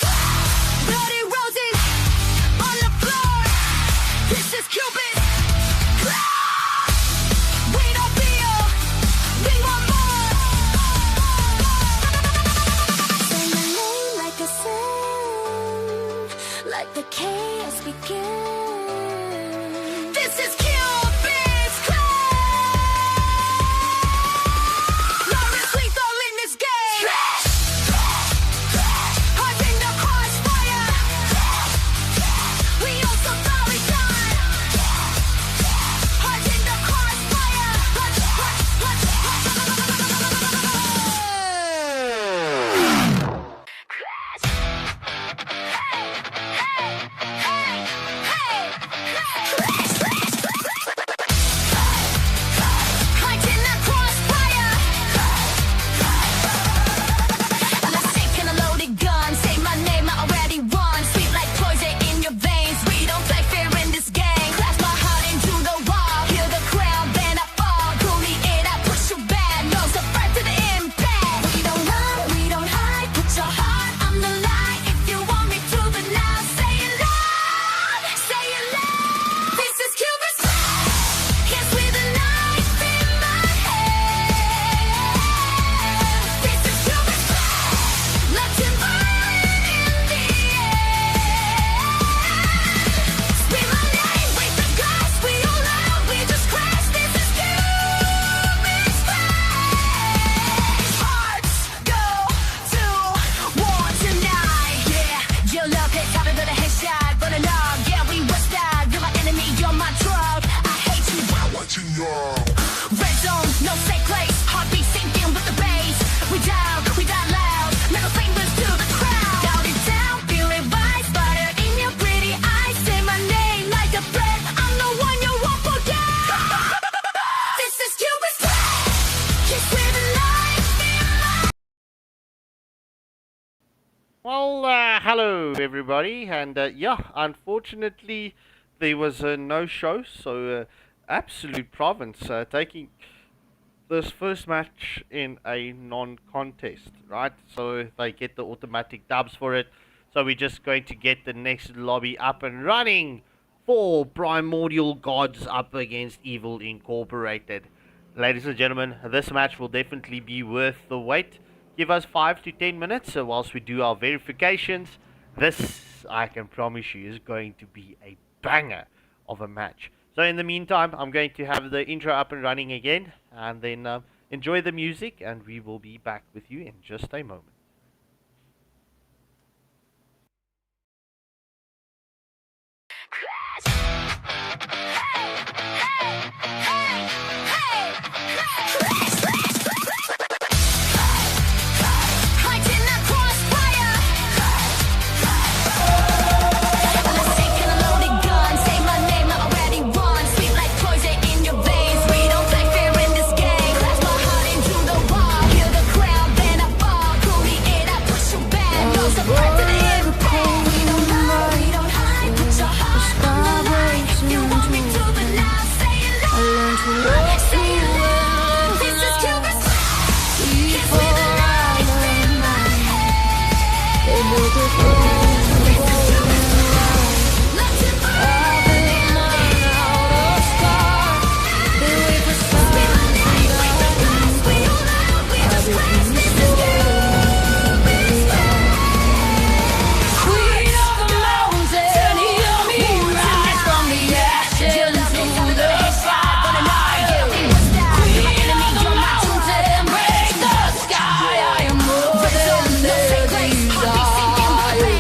bloody roses on the floor. This is Cupid'S. We don't feel, we want more. Say my name like a sin, like the chaos begins. This is Cupid'S class. Lawrence lethal in this game. Hearts in the crossfire. We also thoroughly done. Hearts in the crossfire. Hearts in the crossfire. Let's take in a loaded gun. Say my name, I already won. Sweet like poison in your veins. We don't play fair in this game. Clasp my heart into the wall. Hear the crown, then I fall. Pull me in, I push you back. No surprise to the impact. We don't run, we don't hide. Put your heart on the line. If you want me to, then now say it loud. Say it loud. This is Cupid'S. Yes, with a knife in my hand. This is Cupid'S. Let's violent in the air. Scream my name, wake the gods. We all out, we just crash. This is Cupid'S face. Hearts go to war tonight. Yeah, your love hits harder than a headshot. Running on, yeah, we was that. You're my enemy, you're my drug. I hate you. Watching y'all. Red zone, no safe place. Heartbeat sinking with the bass. We die loud. Middle fingers to the crowd. Down it down, feel it rise. Fire in your pretty eyes. Say my name like a breath. I'm the one you won't forget. This is Cupid'S. Kiss with a knife in my. Well, hello everybody, and yeah, unfortunately there was no show, so Absolute Province taking this first match in a non-contest, right? So they get the automatic dubs for it. So we're just going to get the next lobby up and running for Primordial Gods up against Evil Incorporated. Ladies and gentlemen, this match will definitely be worth the wait. Give us 5 to 10 minutes whilst we do our verifications. This, I can promise you, is going to be a banger of a match. So in the meantime, I'm going to have the intro up and running again, and then enjoy the music, and we will be back with you in just a moment. Hearts in the crossfire. Let's take in a loaded gun. Say my name, I already won. Sweet like poison in your veins. We don't play fair in this game. Clasp my heart into the wall. Hear the crown, then I fall. Pull me in, I push you back. No surprise to the impact. We don't run, we don't hide. Put your heart on the line. If you want me to, then now say it loud. Say it loud. This is Cupid'S. Kiss with a knife in my hand. This is Cupid'S. Let's violent in the air. Scream my name, wake the gods. We all out, we just crash. This is Cupid'S. Queen of the mountain, hear me rise from the ashes to the sky. Queen of the mountain, break the sky. I am more than the desire.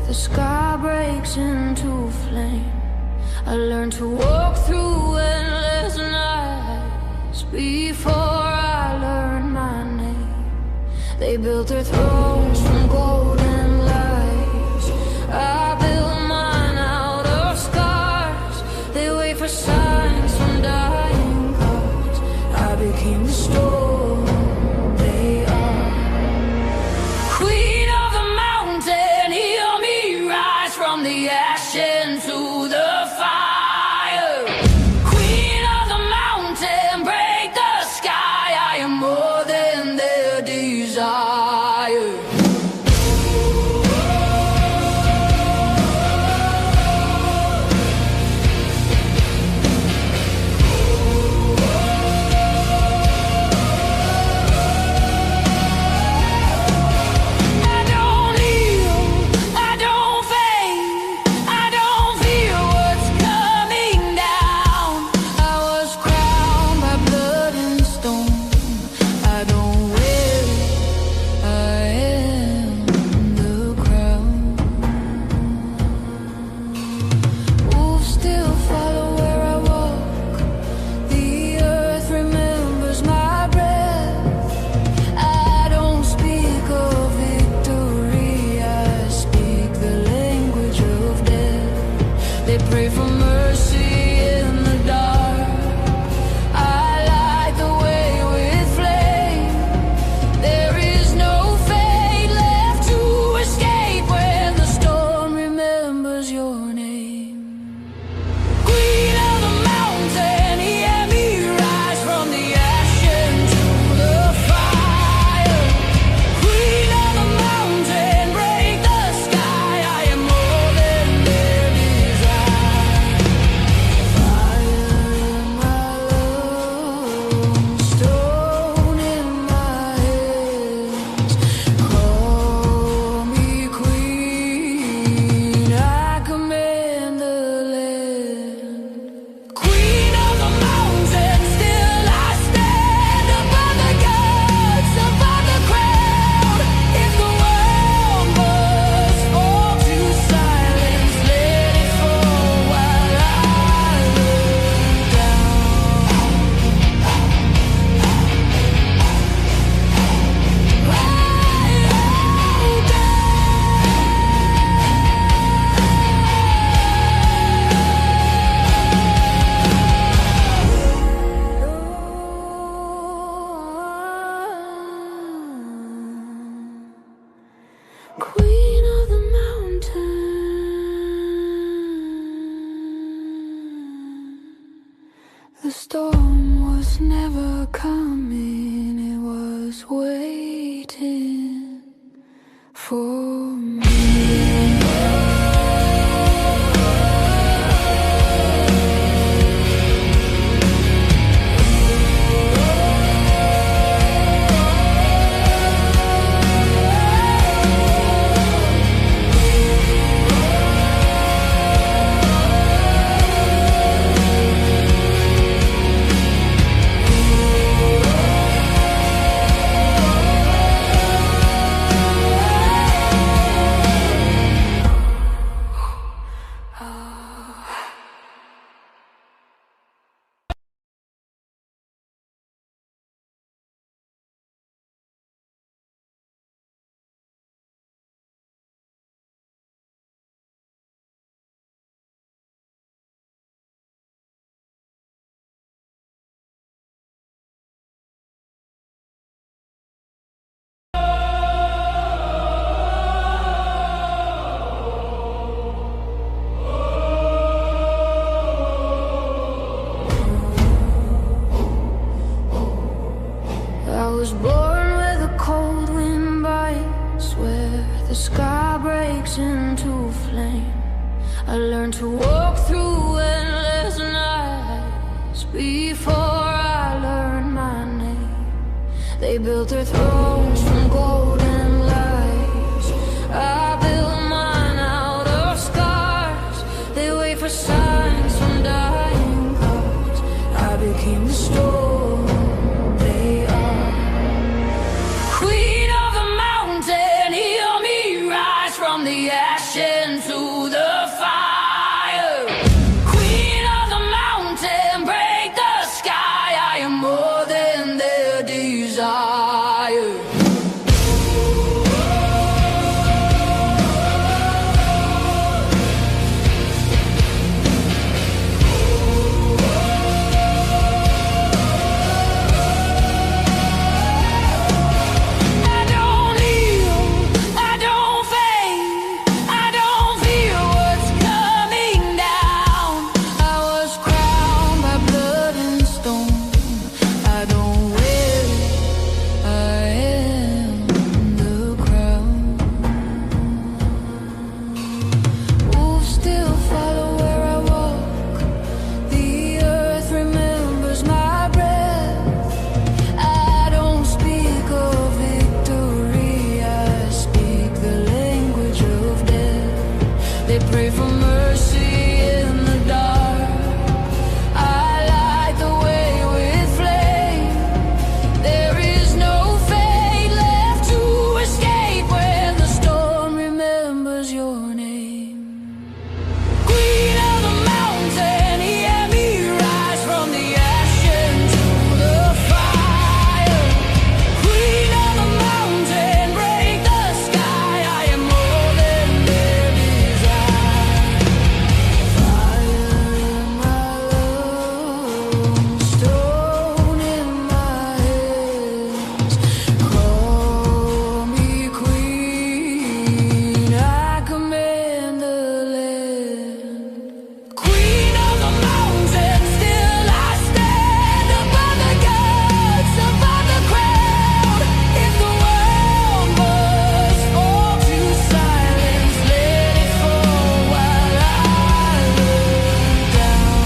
the sky breaks into flame. I learned to walk through endless nights before I learned my name. They built their thrones from golden lights. I built mine out of scars. They wait for signs from dying hearts. I became the storm they are. Queen of the mountain, hear me rise from the ash into the fire. Queen of the mountain, break the sky. I am more than their desire. I don't kneel, I don't fade, I don't fear what's coming down. I was crowned by blood and stone. I don't wear it, I am the crown. Wolves still follow where I walk. The earth remembers my breath. I don't speak of victory, I speak the language of death. They pray for mercy in the dark. I light the way with flame. There is no fate left to escape when the storm remembers your name. Queen of the mountain, hear me rise from the ash into the fire. Queen of the mountain, break the sky. I am more than their desire. Fire in my lungs, stone in my hands. Call me queen, I command the land. Queen of the mountain, still I stand above the gods, above the crowd. If the world must fall to silence, let it fall while I look down. Queen of the mountain. The storm was never coming, it was waiting for me. I was born where the cold wind bites, where the sky breaks into flame. I learned to walk through endless nights before I learned my name. They built their thrones from golden lights. I built mine out of scars. They wait for signs from dying hearts. I became the storm they are. Queen of the mountain, hear me rise from the ashes. pray for mercy in the dark. I light the way with flame. There is no fate left to escape when the storm remembers your name. Queen of the mountain, hear me rise from the ash into the fire. Queen of the mountain, break the sky. I am more than their desire. Fire in my lungs, stone in my hands. Call me queen, I command the land. Queen of the mountain, still I stand above the gods, above the crowd. If the world must fall to silence, let it fall while I look down.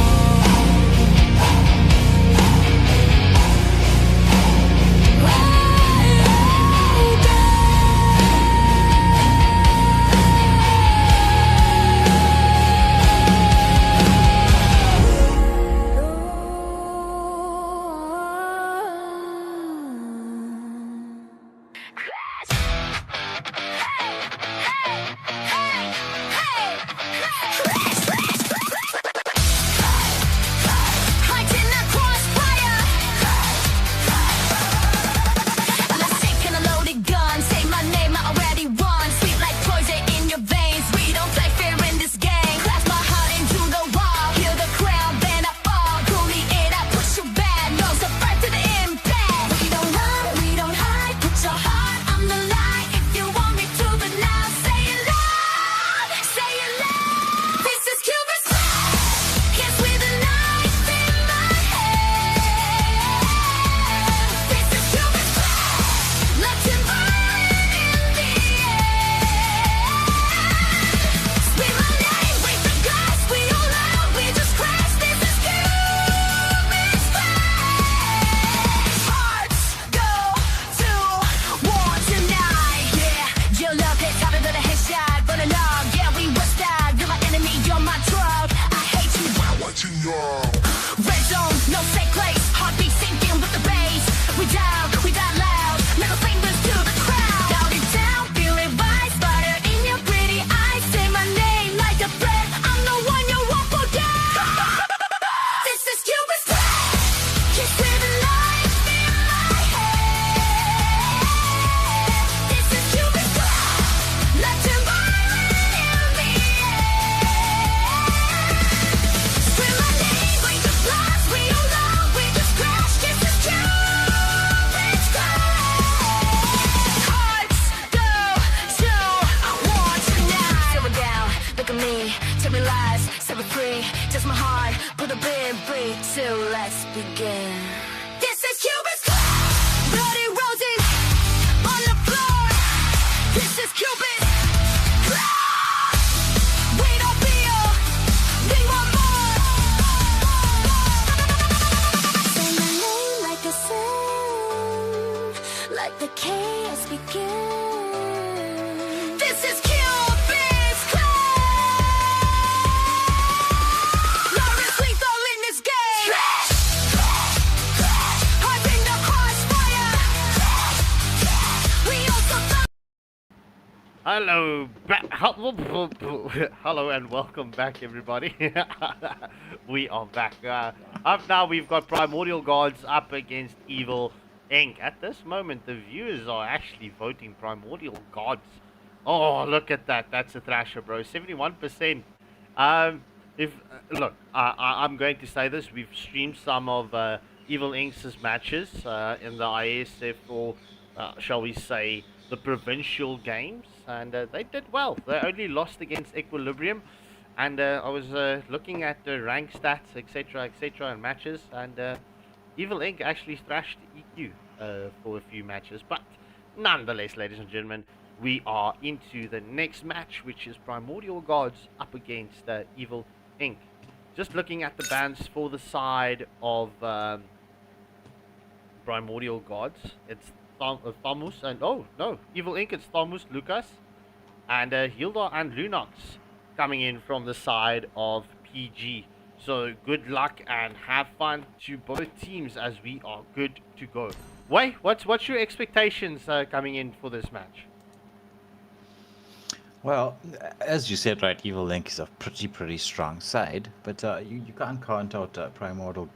Let's take in a loaded gun. Say my name, I already won. Sweet like poison in your veins. We don't play fair in this game. Crash my heart into the wall. Hear the crown, then I fall. Pull me in, I push you back. No surprise to the impact. We don't run, we don't hide. Put your heart on the line. If you want me to, but now say it loud. Say it loud. This is Cupid'S. Kiss with a knife in my hand. This is Cupid'S. Let's burn in the air. Scream my name, break the glass. We all love, we just crash. This is Cupid'S. Hearts go to war tonight. Yeah, your love hits harder than a headshot. Burn along, yeah, we was that. You're my enemy, you're my drug. I hate you. Watching y'all. Red zone, no safe place. Heartbeat sinking with the bass. We die loud. Middle fingers to the crowd. Down it down, feel it rise. Fire in your pretty eyes. Say my name like a threat. I'm the one you won't forget. This is Cupid'S. Kiss with a knife in my hand. This is Cupid'S. Let him burn in the air. Scream my name, break the glass. We all love, we just crash. This is Cupid'S. Hearts go to war tonight. Sit down, look at me, tell me lies, set me free. Just my heart, put a bid free. So let's begin. This is Cupid'S. Bloody roses on the floor. This is Cupid'S. We don't feel, we want more. Say my name like a sin, like the chaos begins. This is Cupid'S Glorious lethal in this game. Hearts in the crossfire. We also Hello and welcome back, everybody. We are back. Up now, we've got Primordial Gods up against Evil Inc. At this moment, the viewers are actually voting Primordial Gods. Oh, look at that. That's a thrasher, bro. 71%. Look, I'm going to say this. We've streamed some of Evil Inc.'s matches in the ISF, or shall we say, the provincial games, and they did well. They only lost against Equilibrium, and I was looking at the rank stats, etc., and matches, and Evil Inc. actually thrashed EQ for a few matches. But nonetheless, ladies and gentlemen, we are into the next match, which is Primordial Gods up against Evil Inc. Just looking at the bans for the side of Primordial Gods, it's Thamus and Evil Inc. It's Thamus, Lucas, and Hilda and Lunox. coming in from the side of PG. So good luck and have fun to both teams as we are good to go. Wait, what's your expectations coming in for this match? Well, as you said, right, Evil Link is a pretty strong side, but you can't count out Primordial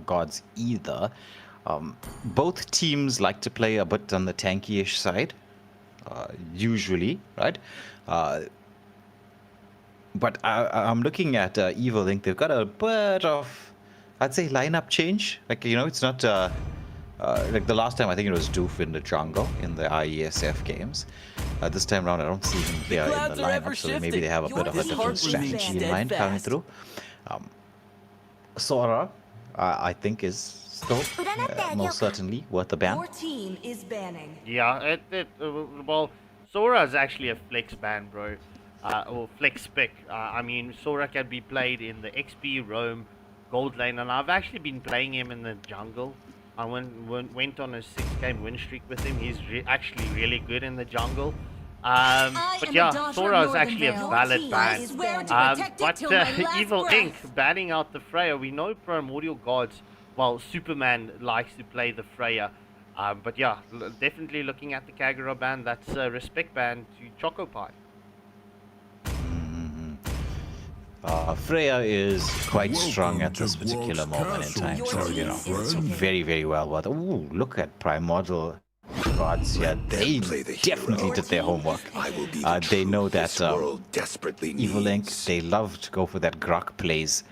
Gods either. Both teams like to play a bit on the tanky-ish side, usually, right? But I'm looking at Evil Link. They've got a bit of, I'd say, lineup change. Like, you know, it's not like the last time I think it was Doof in the jungle in the IESF games. This time around, I don't see him here in the lineup, so maybe they have a bit of a different strategy in mind coming through. Sora, I think, is still most certainly worth a ban. Your team is banning. Yeah, well, Sora is actually a flex ban, bro. Or flex pick. I mean, Sora can be played in the XP, Roam, Gold Lane, and I've actually been playing him in the jungle. I went on a 6-game win streak with him. He's actually really good in the jungle. But yeah, Sora is actually a valid ban. But Evil Inc. banning out the Freya. We know Primordial Gods, well, Superman likes to play the Freya. But yeah, definitely looking at the Kagura ban. That's a respect ban to Choco Pie. Freya is quite strong at this particular moment in time, so you know, it's very well worth. Ooh, look at Primordial Gods here. They definitely did their homework. They know that Evil Link, they love to go for that Grok plays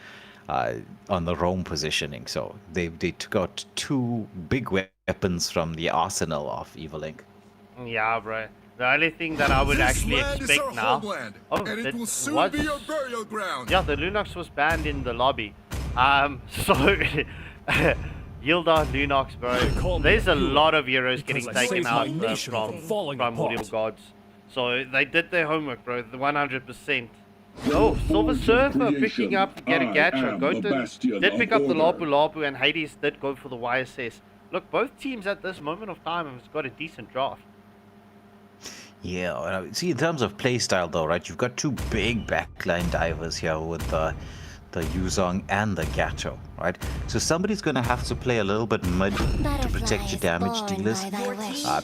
on the roam positioning, so they took out 2 big weapons from the arsenal of Evil Link. Yeah, bro. The only thing that I would actually expect now... Oh, it will soon be your burial ground. Yeah, the Lunox was banned in the lobby. So... Yilda, Lunox, bro. There's a lot of heroes getting taken out from Primordial Gods. So they did their homework, bro. The 100%. Oh, Silver Surfer picking up, get a Gacha. Goten did pick up the Lapu Lapu, and Hades did go for the YSS. Look, both teams at this moment of time have got a decent draft. Yeah, see, in terms of playstyle though, right, you've got 2 big backline divers here with the Yuzong and the Gato, right? So somebody's going to have to play a little bit mid to protect your damage dealers.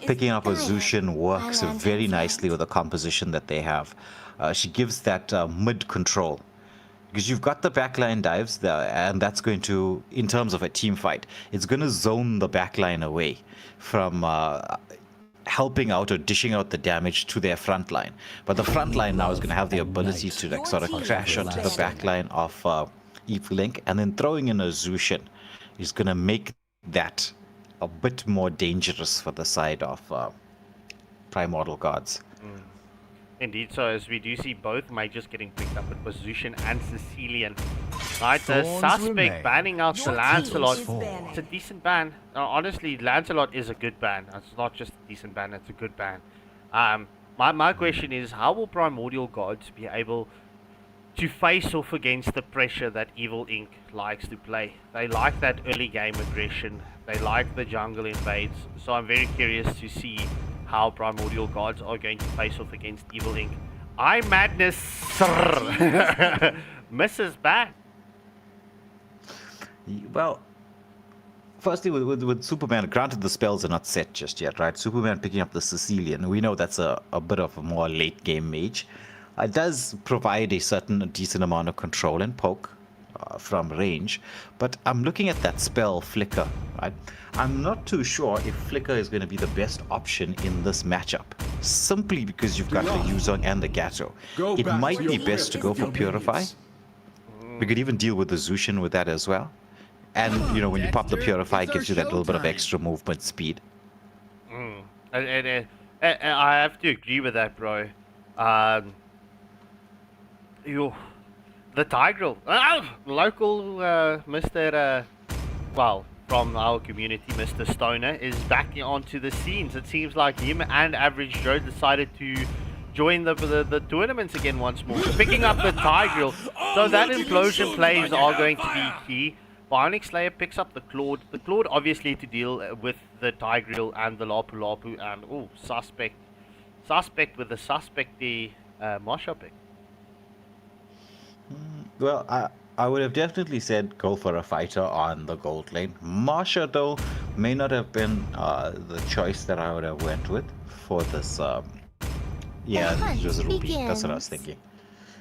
Picking up a Zushin works very nicely with the composition that they have. She gives that mid control. Because you've got the backline dives there, and that's going to, in terms of a team fight, it's going to zone the backline away from... helping out or dishing out the damage to their front line. But the front line now is going to have the ability to like sort of crash onto the back line of Evil Link, and then throwing in a Zushin is going to make that a bit more dangerous for the side of Primordial Gods. Indeed, so as we do see both mages getting picked up, it was Zushin and Sicilian. Right, the suspect banning out the Lancelot. It's a decent ban. Honestly, Lancelot is a good ban. It's not just a decent ban, it's a good ban. My question is, how will Primordial Gods be able to face off against the pressure that Evil Inc. likes to play? They like that early game aggression. They like the jungle invades. So I'm very curious to see how Primordial Gods are going to face off against Evil Inc. Madness misses back. Well, firstly, with Superman, granted the spells are not set just yet, right? Superman picking up the Sicilian, we know that's a bit of a more late game mage. It does provide a decent amount of control and poke from range, but I'm looking at that spell Flicker, right? I'm not too sure if Flicker is going to be the best option in this matchup, simply because you've got the Yuzong and the Gato. It might be best to go for Purify. We could even deal with the Zushin with that as well. And, you know, when you pop the Purify, it gives you that little bit of extra movement speed. I have to agree with that, bro. The Tigreal, local Mr. Well, from our community, Mr. Stoner, is back onto the scenes. It seems like him and Average Joe decided to join the tournaments again once more. Picking up the Tigreal, so that implosion plays are going to be key. Bionic Slayer picks up the Claude. The Claude obviously to deal with the Tigreal and the Lapu Lapu, and Suspect with the Suspect, the Marsha pick. Well, I would have definitely said go for a fighter on the gold lane. Marsha, though, may not have been the choice that I would have went with for this. Yeah, it was Ruby. That's what I was thinking.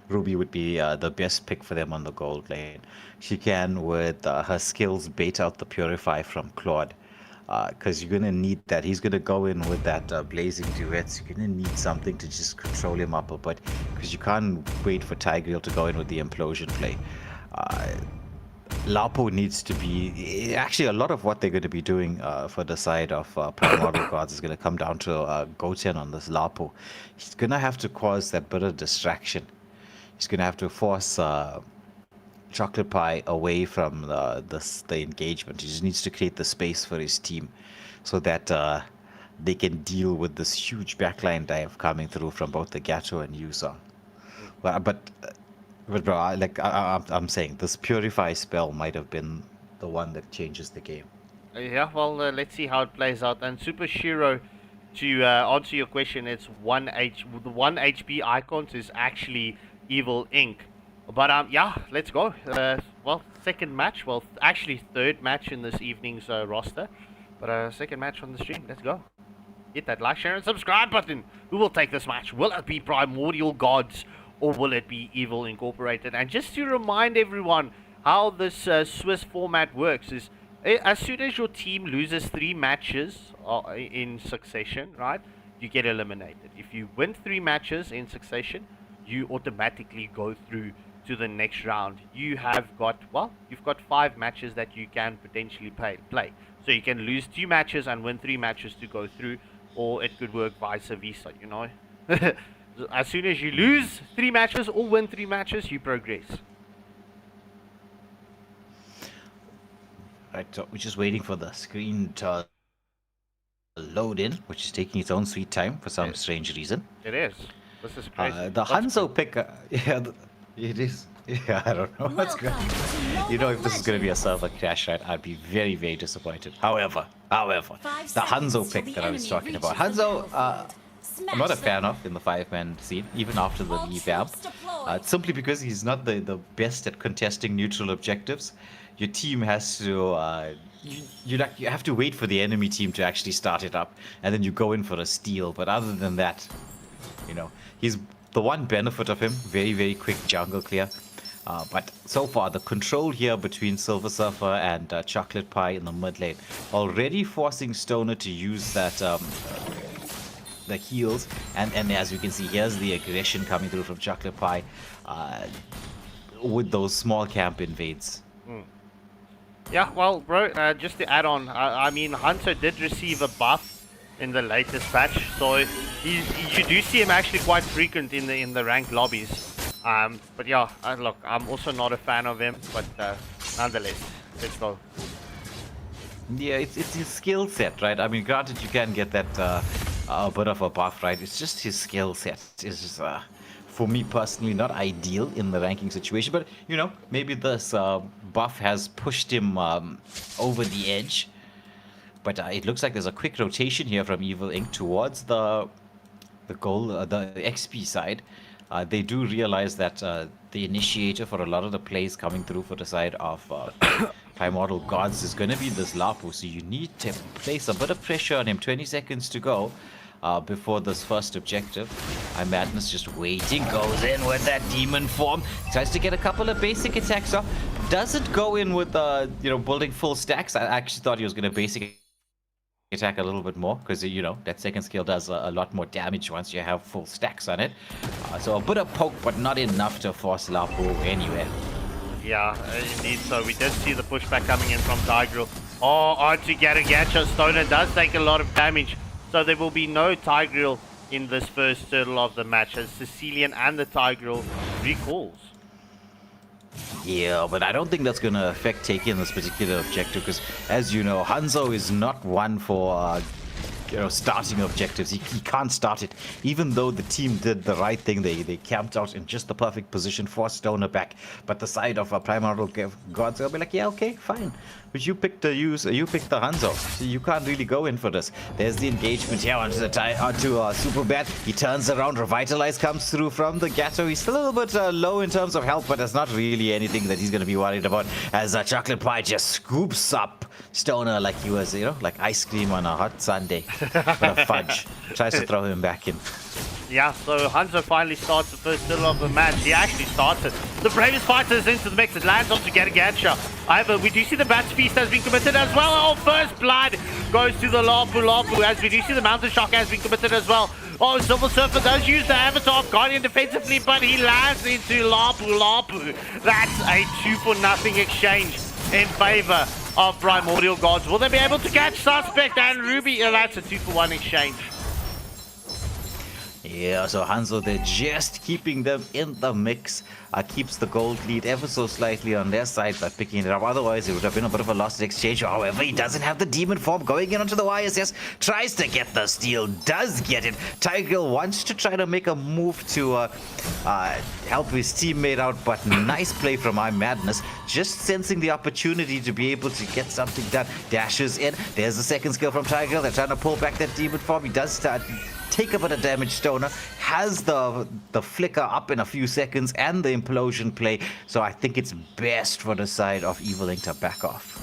Ruby would be the best pick for them on the gold lane. She can, with her skills, bait out the Purify from Claude. Because you're going to need that. He's going to go in with that Blazing Duets. You're going to need something to just control him up a bit. Because you can't wait for Tigreal to go in with the Implosion play. Lapo needs to be... Actually, a lot of what they're going to be doing for the side of Primordial Gods is going to come down to Goten on this Lapo. He's going to have to cause that bit of distraction. He's going to have to force Chocolate Pie away from the engagement. He just needs to create the space for his team so that they can deal with this huge backline dive coming through from both the Gato and Yusa. But bro, I'm saying this Purify spell might have been the one that changes the game. Yeah, well, let's see how it plays out. And Super Shiro, to answer your question, it's the 1 HP icons is actually Evil Inc. But yeah, let's go. Well, second match. Well, actually third match in this evening's roster. But second match on the stream. Let's go. Hit that like, share, and subscribe button. Who will take this match? Will it be Primordial Gods or will it be Evil Incorporated? And just to remind everyone how this Swiss format works is as soon as your team loses 3 matches in succession, right, you get eliminated. If you win 3 matches in succession, you automatically go through to the next round. You have got, well, you've got 5 matches that you can potentially play. So you can lose 2 matches and win 3 matches to go through, or it could work vice versa, you know. As soon as you lose 3 matches or win 3 matches, you progress. Right, so we're just waiting for the screen to load in, which is taking its own sweet time for some strange reason. It is. This is crazy. The Hanzo pick, yeah, it is. Yeah, I don't know what's going on. You know, if this is going to be a server crash, right, I'd be very, very disappointed. However, the Hanzo pick that I was talking about. Hanzo, I'm not a fan of in the 5-man scene, even after the revamp. Simply because he's not the best at contesting neutral objectives. Your team has to, you have to wait for the enemy team to actually start it up, and then you go in for a steal. But other than that, you know, he's the one benefit of him, very, very quick jungle clear. But so far, the control here between Silver Surfer and Chocolate Pie in the mid lane, already forcing Stoner to use that the heals, and as you can see, here's the aggression coming through from Chocolate Pie with those small camp invades. Yeah, well, bro, just to add on, I mean, Hanzo did receive a buff in the latest patch, so you do see him actually quite frequent in the ranked lobbies. But yeah, look, I'm also not a fan of him, but nonetheless, let's go. Yeah, it's his skill set, right? I mean, granted, you can get that a bit of a buff, right? It's just his skill set. It's just, for me personally, not ideal in the ranking situation, but you know, maybe this buff has pushed him over the edge. But it looks like there's a quick rotation here from Evil Inc. towards the goal, the XP side. They do realize that the initiator for a lot of the plays coming through for the side of Primordial Gods is going to be this Lapu, so you need to place a bit of pressure on him. 20 seconds to go before this first objective. Madness just waiting, goes in with that demon form, tries to get a couple of basic attacks off. Doesn't go in with you know, building full stacks. I actually thought he was going to basic attack a little bit more, because you know that second skill does a lot more damage once you have full stacks on it. So a bit of poke, but not enough to force Lapu anywhere. Yeah, indeed. So we did see the pushback coming in from Tigreal. To get a Gacha. Stoner does take a lot of damage, so there will be no Tigreal in this first turtle of the match, as Sicilian and the Tigreal recalls. Yeah, but I don't think that's going to affect taking this particular objective, because as you know, Hanzo is not one for starting objectives. He can't start it, even though the team did the right thing. They camped out in just the perfect position for Stoner back. But the side of a Primordial Gods will be like, yeah, okay, fine. But you picked the Hanzo. So you can't really go in for this. There's the engagement here onto Super Bad. He turns around. Revitalize comes through from the Gatto. He's still a little bit low in terms of health, but there's not really anything that he's going to be worried about, as Chocolate Pie just scoops up Stoner like he was, like ice cream on a hot Sunday. But a fudge. Tries to throw him back in. Yeah, so Hanzo finally starts the first middle of the match. He actually starts it. The bravest fighter is into the mix. It lands onto Gargantua. However, we do see the Bat's Feast has been committed as well. Oh, first blood goes to the Lapu, as we do see the Mountain Shock has been committed as well. Oh, Silver Surfer does use the Avatar of Guardian defensively, but he lands into Lapu. That's a 2-for-0 exchange in favor of Primordial Gods. Will they be able to catch Suspect and Ruby? Yeah, that's a 2-for-1 exchange. Yeah, so Hanzo, they're just keeping them in the mix. Keeps the gold lead ever so slightly on their side by picking it up. Otherwise, it would have been a bit of a lost exchange. However, he doesn't have the demon form going in onto the YSS. Tries to get the steal, does get it. Tiger wants to try to make a move to help his teammate out, but nice play from iMadness. Just sensing the opportunity to be able to get something done. Dashes in. There's the second skill from Tiger. They're trying to pull back that demon form. He does start take a bit of damage. Stoner has the flicker up in a few seconds and the implosion play, so I think it's best for the side of Evil Inc to back off.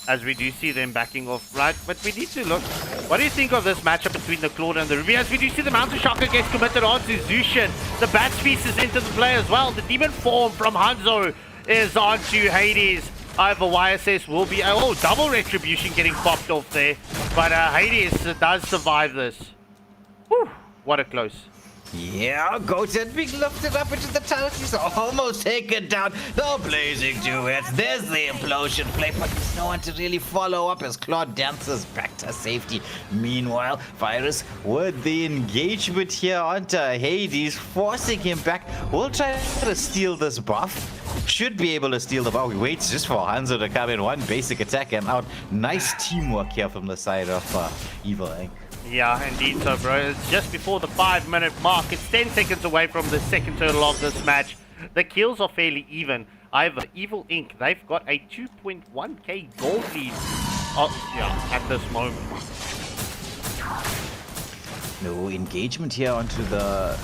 As we do see them backing off, right? But we need to look. What do you think of this matchup between the Claude and the Ruby? As we do see the Mountain Shocker gets committed onto Zushin. The Bat's Feast is into the play as well. The Demon Form from Hanzo is onto Hades. However, YSS will be... Oh, double Retribution getting popped off there. But Hades does survive this. Whew, what a close. Yeah, Goated being lifted up into the turret. He's almost taken down. The blazing duets. There's the implosion play, but there's no one to really follow up as Claude dances back to safety. Meanwhile, Virus with the engagement here onto Hades, forcing him back. We'll try to steal this buff. Should be able to steal the buff. We wait just for Hanzo to come in. One basic attack and out. Nice teamwork here from the side of Evil Inc. Yeah, indeed so, bro. It's just before the 5-minute mark. It's 10 seconds away from the second total of this match. The kills are fairly even. However, Evil Inc., they've got a 2.1k gold lead at this moment. No engagement here onto the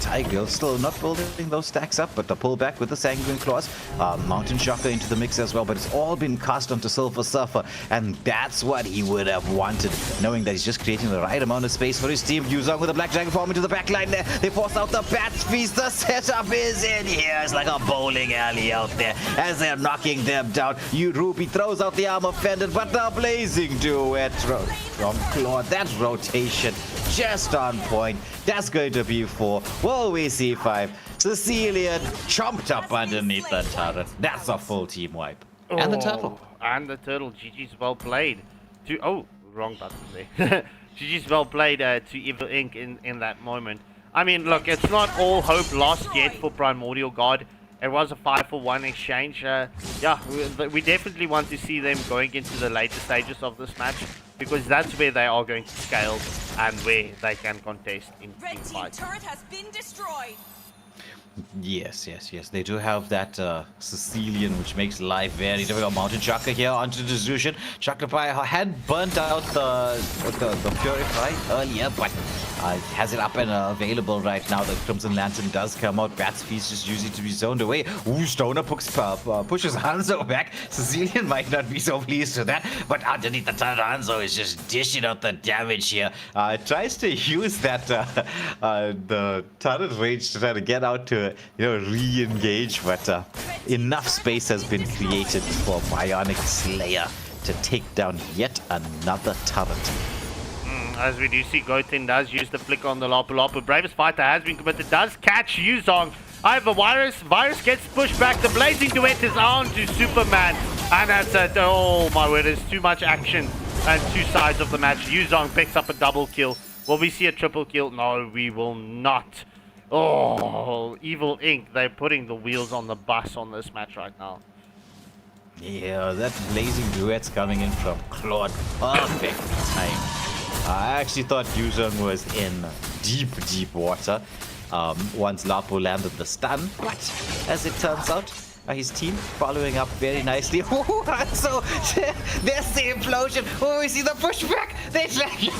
Tiger. Still not building those stacks up, but the pullback with the Sanguine Claws. Mountain Shocker into the mix as well, but it's all been cast onto Silver Surfer, and that's what he would have wanted, knowing that he's just creating the right amount of space for his team. Yuzong with the Black Dragon form into the back line there. They force out the Bat's Feast. The setup is in here. It's like a bowling alley out there as they're knocking them down. Ruby throws out the Armor Fendant, but the Blazing Duet from Claude. That rotation just on point. That's going to be 4. Will we see 5? Cecilia chomped up underneath the turret. That's a full team wipe. And the turtle. And the turtle. GG's well played. Oh, wrong button there. GG's well played to Evil Inc. in that moment. I mean, look, it's not all hope lost yet for Primordial God. It was a 5-for-1 exchange. Yeah, we definitely want to see them going into the later stages of this match, because that's where they are going to scale and where they can contest in fights. Red team turret has been destroyed. Yes. They do have that Sicilian, which makes life very difficult. Mountain Shocker here onto the Zushin. Chocolate Pie had burnt out the Purify earlier, but has it up and available right now. The Crimson Lantern does come out. Bat's Feast just using to be zoned away. Ooh, Stoner pushes Hanzo back. Sicilian might not be so pleased with that, but underneath the turret, Hanzo is just dishing out the damage here. Tries to use that the turret range to try to get out to re-engage, but enough space has been created for Bionic Slayer to take down yet another turret. As we do see, Goten does use the flicker on the Lapu. Bravest fighter has been committed, does catch Yuzong. However, Virus gets pushed back. The Blazing Duet is on to Superman. And that's it. Oh my word, there's too much action on two sides of the match. Yuzong picks up a double kill. Will we see a triple kill? No, we will not. Oh, Evil Inc., they're putting the wheels on the bus on this match right now. Yeah, that Blazing Duet's coming in from Claude. Perfect time. I actually thought Yuzhong was in deep water once Lapo landed the stun, but as it turns out, his team following up very nicely. So there's the implosion. Oh, we see the pushback. They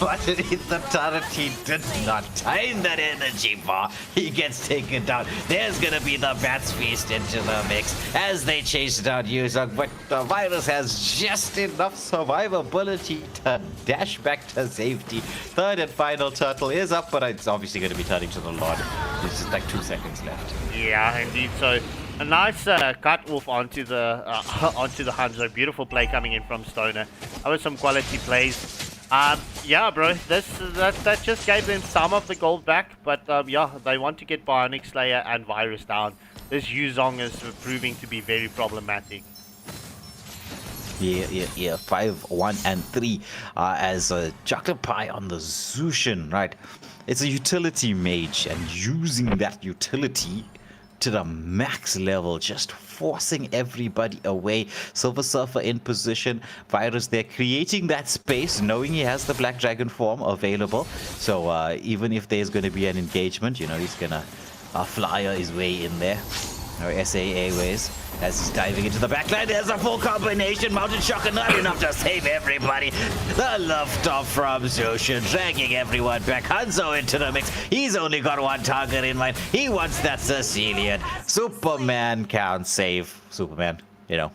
wanted to hit the turret. He did not time that energy bar. He gets taken down. There's gonna be the Bats Feast into the mix as they chase down Yuzong, but the virus has just enough survivability to dash back to safety. Third and final turtle is up, but it's obviously going to be turning to the Lord. There's just like 2 seconds left. Yeah, indeed. So a nice cut off onto the Hanzo. Beautiful play coming in from Stoner. That was some quality plays. Yeah, bro, that just gave them some of the gold back, but yeah, they want to get Bionic Slayer and Virus down. This Yuzong is proving to be very problematic. Yeah. 5, 1, and 3 as a chocolate pie on the Zushin, right? It's a utility mage, and using that utility to the max level, just forcing everybody away. Silver Surfer in position, Virus there creating that space, knowing he has the Black Dragon form available. So even if there's going to be an engagement, you know, he's gonna flyer his way in there, or SAA ways, as he's diving into the backline. There's a full combination. Mountain Shocker not enough to save everybody. The love top from Zushin, dragging everyone back. Hanzo into the mix. He's only got one target in mind. He wants that Sicilian. Superman can't save Superman, you know.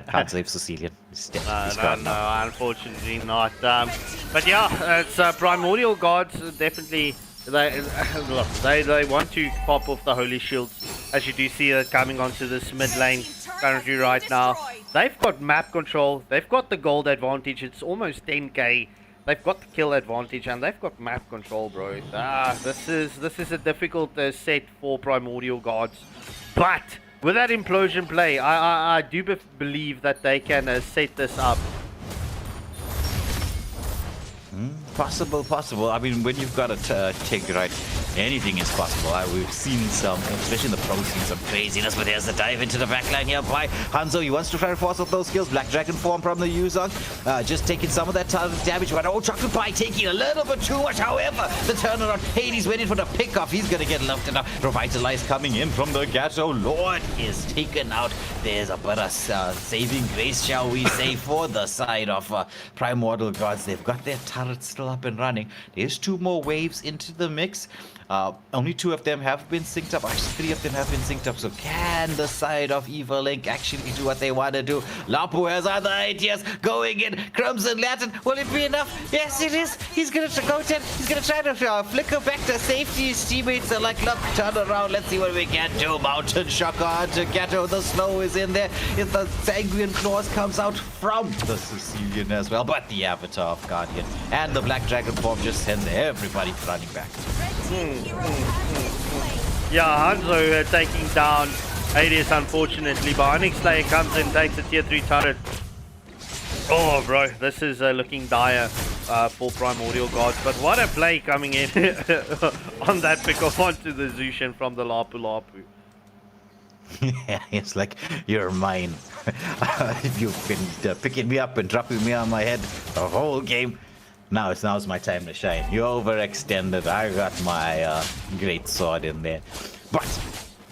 Can't save Sicilian. No, unfortunately not. But yeah, it's Primordial Gods definitely. They want to pop off the Holy Shields, as you do see it coming onto this mid lane currently right now. They've got map control, they've got the gold advantage, it's almost 10k. They've got the kill advantage and they've got map control, bro. This is a difficult set for Primordial Gods. But with that implosion play, I do believe that they can set this up. Possible. I mean, when you've got a TIG, right, anything is possible. We've seen some, especially in the pro scene, some craziness, but there's a dive into the backline here by Hanzo. He wants to try to force off those kills. Black Dragon form from the Yuzong, just taking some of that target damage, but Chocolate Pie taking a little bit too much. However, the turnaround, Hades waiting for the pickoff. He's going to get lifted up. Revitalize coming in from the Gato. Lord is taken out. There's a bit of saving grace, shall we say, for the side of Primordial Gods. They've got their turrets still up and running. There's 2 more waves into the mix. Only 2 of them have been synced up. Actually, 3 of them have been synced up. So can the side of Evil Link actually do what they want to do? Lapu has other ideas going in. Crimson Lantern, will it be enough? Yes, it is. He's going to go 10. He's going to try to flicker back to safety. His teammates are like, look, turn around. Let's see what we can do. Mountain Shocker onto Gato. The slow is in there. If the Sanguine Claws comes out from the Sicilian as well. But the Avatar of Guardian and the Black Dragon form just sends everybody running back. Yeah, Hanzo taking down Hades, unfortunately. Bionic Slayer comes in, takes a tier 3 turret. Oh, bro, this is looking dire for Primordial Gods. But what a play coming in on that pick-off onto the Zushin from the Lapu Lapu. Yeah, it's like, you're mine. You've been picking me up and dropping me on my head the whole game. Now's my time to shine. You overextended. I got my great sword in there. But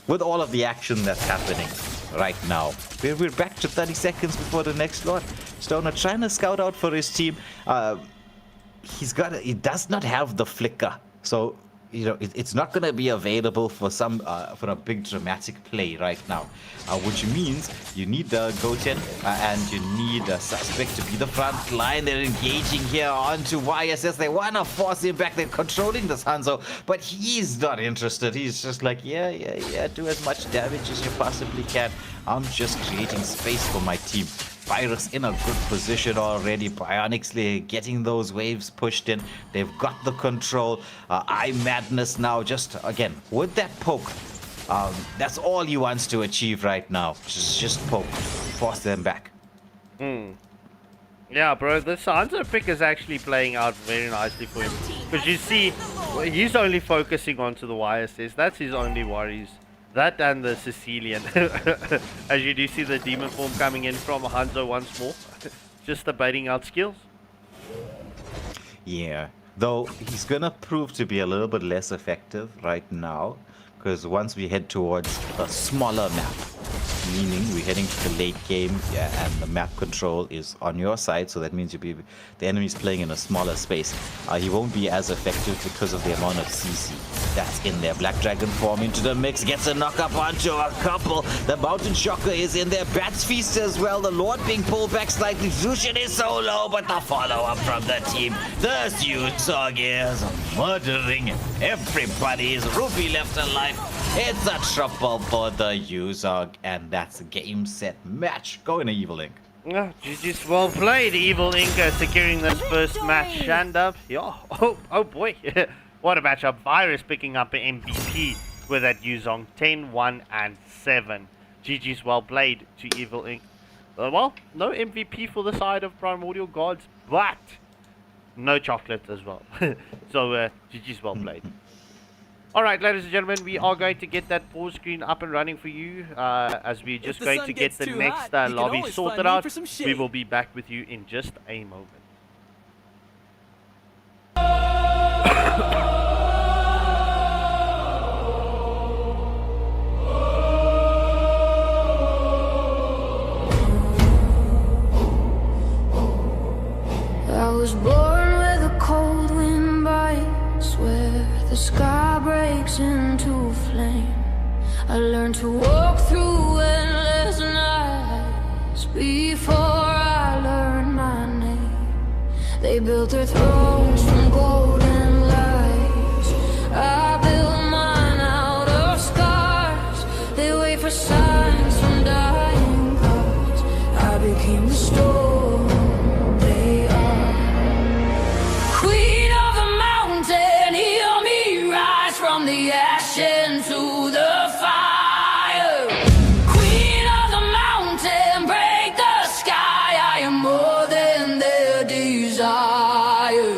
with all of the action that's happening right now, we're back to 30 seconds before the next Lord. Stoner trying to scout out for his team. He does not have the flicker, so you know it's not going to be available for for a big dramatic play right now, which means you need the Goten and you need a Suspect to be the front line. They're engaging here onto YSS. They want to force him back. They're controlling this Hanzo, but he's not interested. He's just like, yeah, do as much damage as you possibly can. I'm just creating space for my team. Virus in a good position already. Bionic Slayer getting those waves pushed in. They've got the control. Eye Madness now, just again with that poke. That's all he wants to achieve right now. Just poke, force them back. Yeah, bro, this Hanzo pick is actually playing out very nicely for him. Because you see, he's only focusing onto the YSS. That's his only worries. That and the Sicilian. As you do see the demon form coming in from Hanzo once more. Just debating out skills. Yeah. Though he's gonna prove to be a little bit less effective right now, because once we head towards a smaller map, meaning we're heading to the late game, yeah, and the map control is on your side, so that means the enemy's playing in a smaller space. He won't be as effective because of the amount of CC that's in there. Black Dragon form into the mix, gets a knock up onto a couple. The Mountain Shocker is in there, Bat's Feast as well. The Lord being pulled back slightly. Zushin is so low, but the follow-up from the team. The Yusong is murdering everybody. Is Ruby left alive? It's a triple for the Yusong, and that's a game, set, match. Go in Evil Inc. GG's well played, Evil Inc. Securing this first match. And yeah, oh boy, what a matchup. Virus picking up an MVP with that Yusong. 10, 1, and 7. GG's well played to Evil Inc. Well, no MVP for the side of Primordial Gods, but no chocolate as well. So GG's well played. Alright, ladies and gentlemen, we are going to get that pause screen up and running for you as we're just going to get the next lobby sorted out. We will be back with you in just a moment. I was born with a cold wind bites where the sky breaks into flame. I learned to walk through endless nights before I learned my name. They built their thrones from golden lights. I built mine out of scars. They wait for signs from dying gods. I became the storm. The ash into the fire. Queen of the mountain, break the sky. I am more than their desire.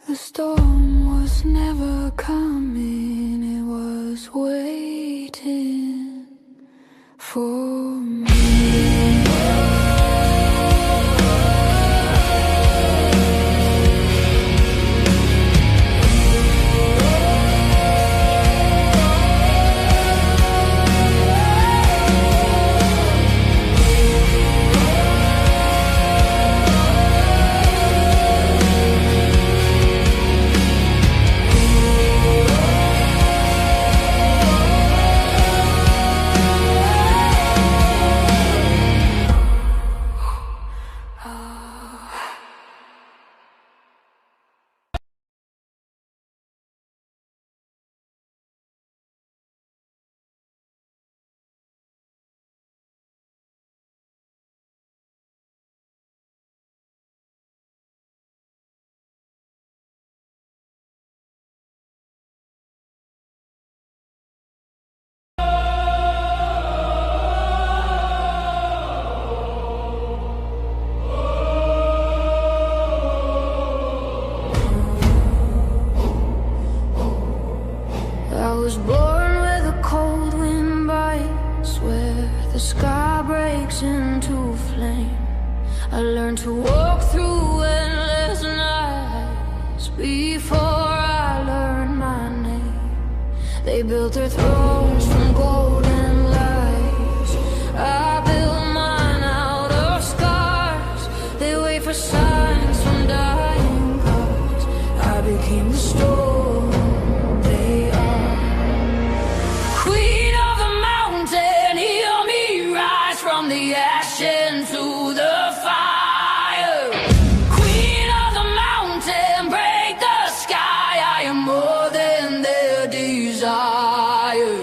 The storm was never coming, it was waiting for me. Walk through endless nights before I learned my name. They built their thrones from golden lights. I built mine out of scars. They wait for signs from dying gods. I became the storm they are. Queen of the mountain, hear me rise from the ash into the fire. Queen of the mountain, break the sky. I am more than their desire.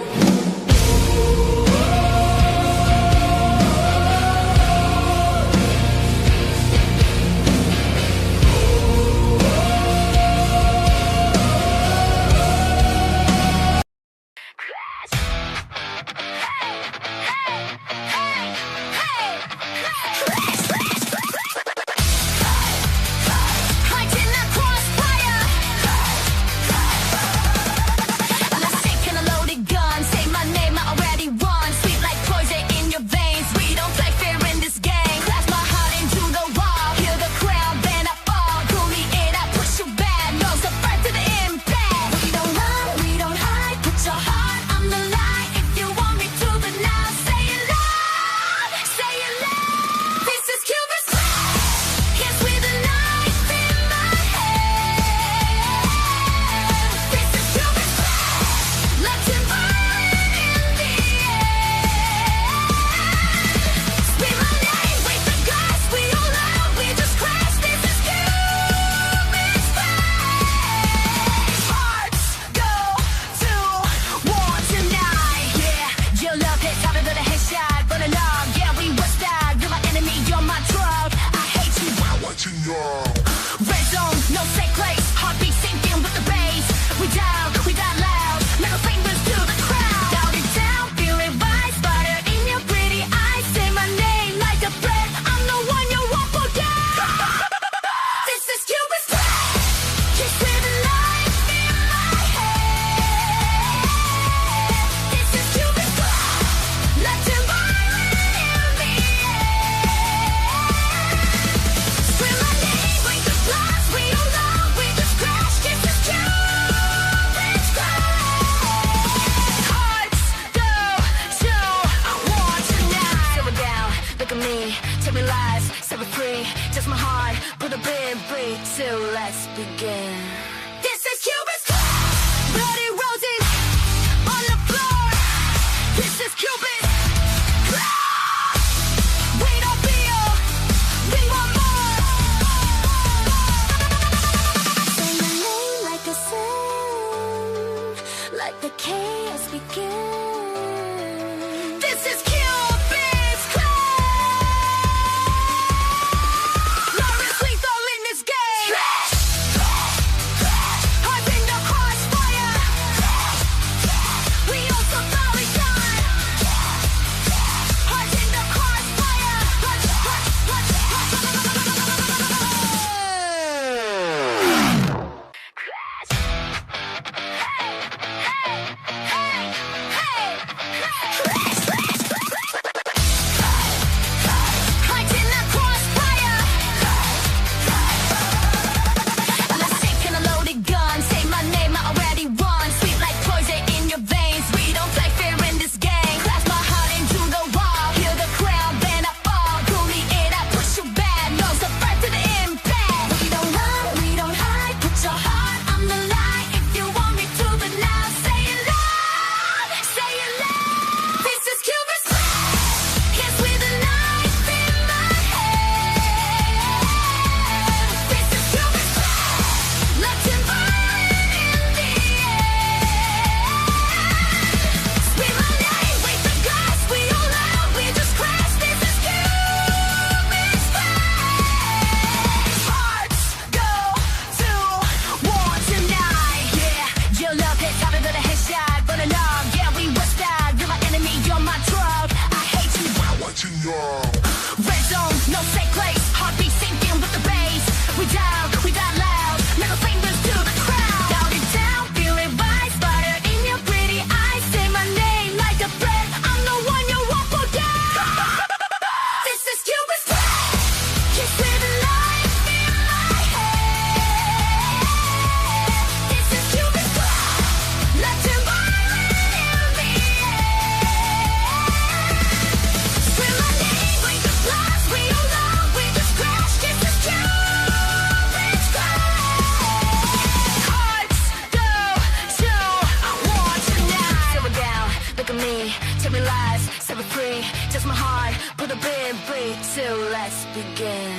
let's begin.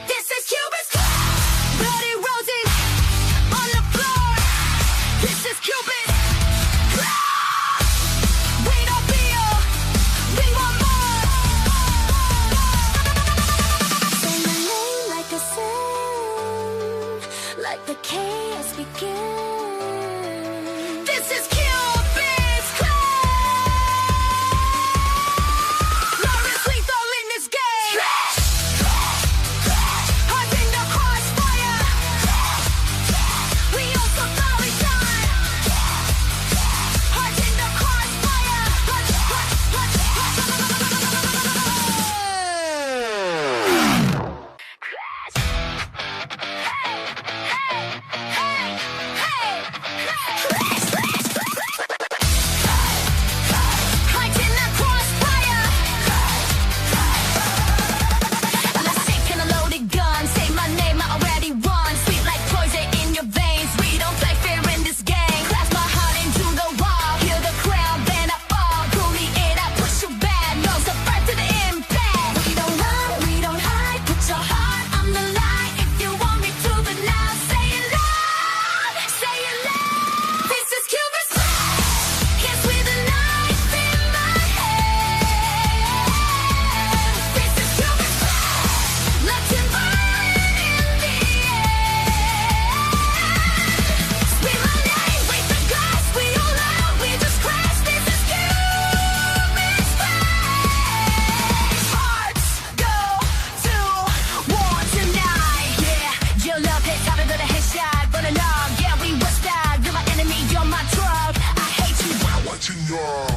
This is Cupid's bloody roses on the floor. This is Cupid. We don't feel, we want more. Say my name like a sound, like the chaos begins. This is Cupid's Lawrence lethal in this game. Heart in the crossfire. We also thought we died. Heart in the crossfire. Heart in the crossfire. I'm a sick and a loaded gun. Say my name, I already won. Sweet like poison in your veins. We don't play fair in this game. Clasp my heart into the wall. Hear the crowd, then I fall. Bully it, I push you back. No surprise to the impact. We don't run, we don't hide. Put your heart on the line. If you want me to, but now say it loud. Say it loud. This is Cupid's kiss with a knife in my hand. This is Cupid's Latin violin in the air. Scream my name, break the glass. We all out, we just crash. This is Cupid's hearts go to war tonight. Yeah, your love hits harder than a headshot. But along, yeah, we was that. You're my enemy, you're my drug. I hate you. Watching y'all.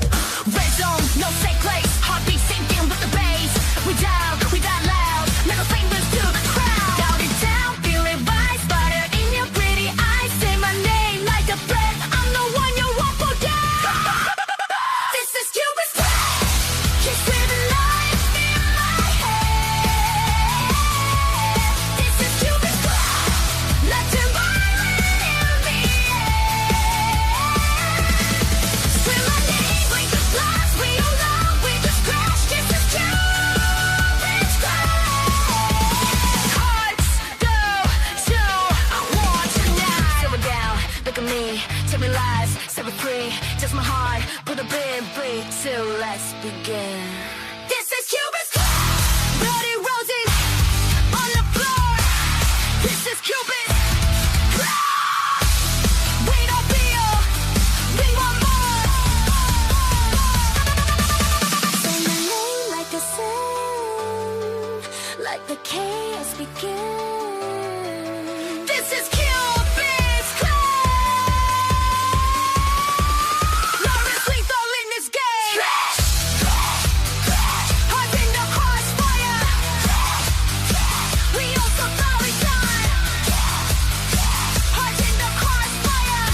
Red zone, no safe place. Heartbeat sinking with the bass. We die loud. Middle fingers to the crowd. Down and down, feel it rise. Fire in your pretty eyes. Say my name like a breath. I'm the one you won't go down. This is Cupid's kiss with a knife in my hand. This is Cupid's Latin violin in the air. Scream my name, break the glass. We all out, we just crash. This is Cupid's hearts go to war tonight. Sit down, look at me, tell me lies, set me free. Just my heart, put a big beat to let's begin. This is Cupid's bloody roses on the floor. This is Cupid. We don't feel, we want more. Say my name like a sound, like the chaos begins. This is Cupid's Lawrence lethal in this game. Heart in the crossfire. We also thought we died. Heart in the crossfire.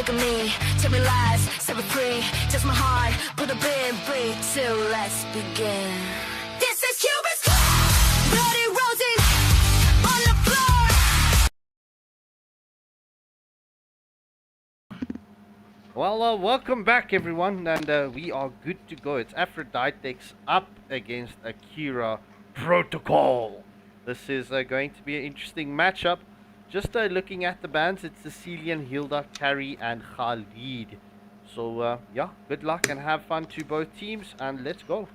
look at me, tell me lies, set me free. Just my heart, put a bit free. So let's begin. This is Cupid'S, bloody roses on the floor. Well, welcome back everyone, and we are good to go. It's Aphrodite's up against Akira Protocol. This is going to be an interesting matchup. Just looking at the bans, it's Cecilian, Hilda, Carrie, and Khalid. So yeah, good luck and have fun to both teams, and let's go.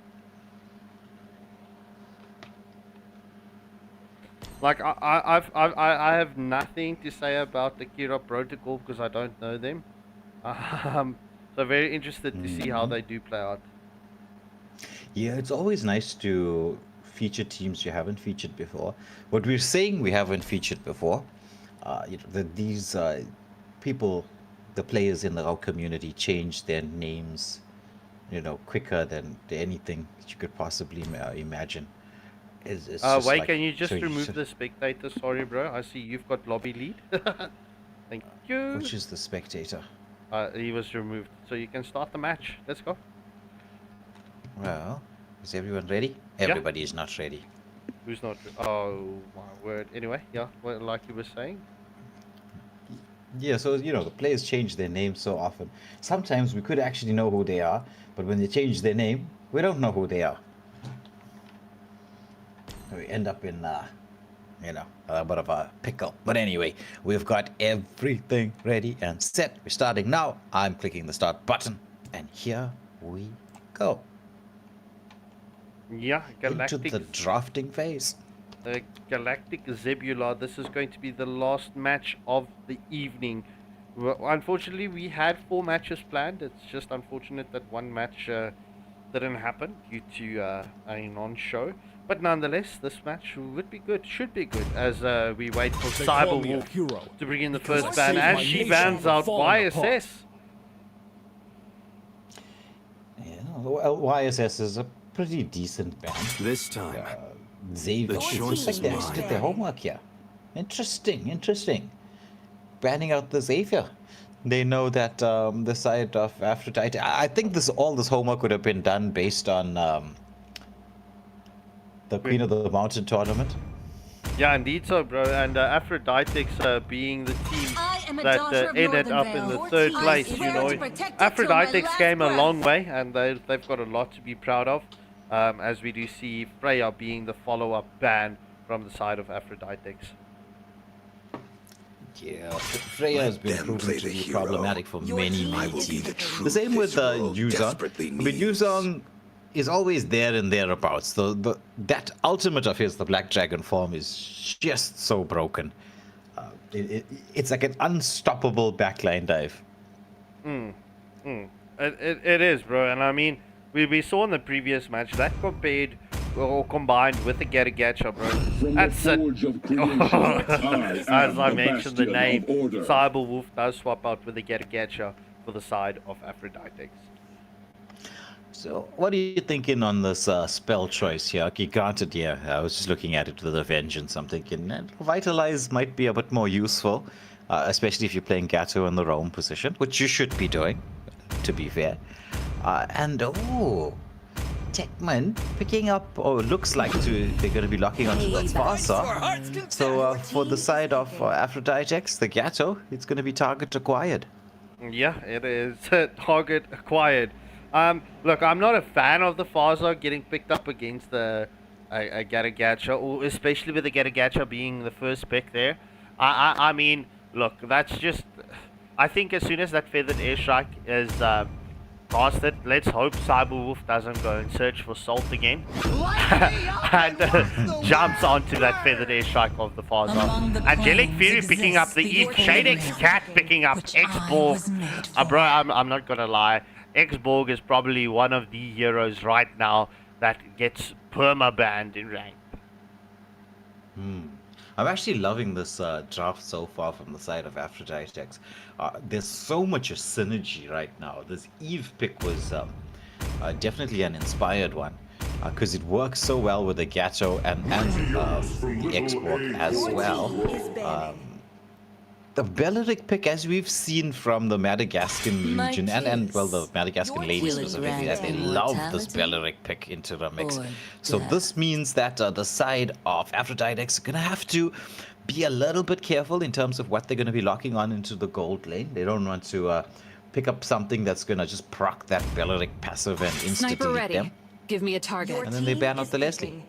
Like I have nothing to say about Akira Protocol because I don't know them. So very interested to see how they do play out. Yeah, it's always nice to feature teams you haven't featured before. What we're saying we haven't featured before, these people, the players in our community, change their names, quicker than anything that you could possibly imagine. Wait, can you just remove the spectator? Sorry, bro. I see you've got lobby lead. Thank you. Which is the spectator? He was removed, so you can start the match. Let's go. Well, is everyone ready? Everybody is not ready. Who's not? Oh my word. Anyway, yeah, well, like you were saying. Yeah, so the players change their names so often. Sometimes we could actually know who they are, but when they change their name, we don't know who they are. We end up in a bit of a pickle. But anyway, we've got everything ready and set. We're starting now. I'm clicking the start button, and here we go. Yeah, Galactic. Into the drafting phase. Galactic Zebula. This is going to be the last match of the evening. Well, unfortunately, we had 4 matches planned. It's just unfortunate that one match didn't happen due to a non-show. But nonetheless, this match would be good, should be good, as we wait for Cyberwolf to bring in the first ban, as she bans out YSS. Yeah, well, YSS is a pretty decent ban. This time, Xavier, looks like they actually did their homework here. Interesting. Banning out the Xavier. They know that the side of Aphrodite. I think all this homework would have been done based on the Queen of the Mountain tournament. Yeah, indeed so, bro. And Aphrodite's being the team that ended up in the 3rd place, Aphrodite's came a long way, and they've got a lot to be proud of. As we do see Freya being the follow-up ban from the side of Aphrodite's. Yeah, Freya has been proven to be problematic for many teams. The same with Yuzong. I mean, Yuzong is always there and thereabouts. That ultimate of his, the Black Dragon form, is just so broken. It's like an unstoppable backline dive. It is, bro. And I mean, we saw in the previous match that combined with the Gacha, bro. That's as I mentioned the name, Cyberwolf does swap out with the Gacha for the side of Aphrodite's. So, what are you thinking on this spell choice here? Okay, granted, yeah, I was just looking at it with a vengeance. I'm thinking Vitalize might be a bit more useful, especially if you're playing Gato in the roam position, which you should be doing, to be fair. Techman picking up, looks like they're going to be locking onto that Farsa. So, for the side of Aphrodite's, the Gato, it's going to be target acquired. Yeah, it is target acquired. Look, I'm not a fan of the Farsa getting picked up against the Gacha, or especially with the Gacha being the first pick there. I mean, look, that's just... I think as soon as that feathered airstrike is past it, let's hope Cyberwolf doesn't go and search for salt again. And jumps onto that feathered airstrike of the Farsa. Angelic Fury picking up the Eve. Shadex Cat picking up X-Borg. Bro, I'm not gonna lie. X-Borg is probably one of the heroes right now that gets perma-banned in rank. I'm actually loving this draft so far from the side of Aphrodite's. There's so much synergy right now. This Eve pick was definitely an inspired one because it works so well with the Gato and the X-Borg as well. the Belleric pick, as we've seen from the Madagascan region, and well, the Madagascan ladies specifically, that they love this Belleric pick into the mix. So this means that the side of Aphroditex are going to have to be a little bit careful in terms of what they're going to be locking on into the gold lane. They don't want to pick up something that's going to just proc that Belleric passive and insta-delete them. Give me a target. And then they ban out the Leslie.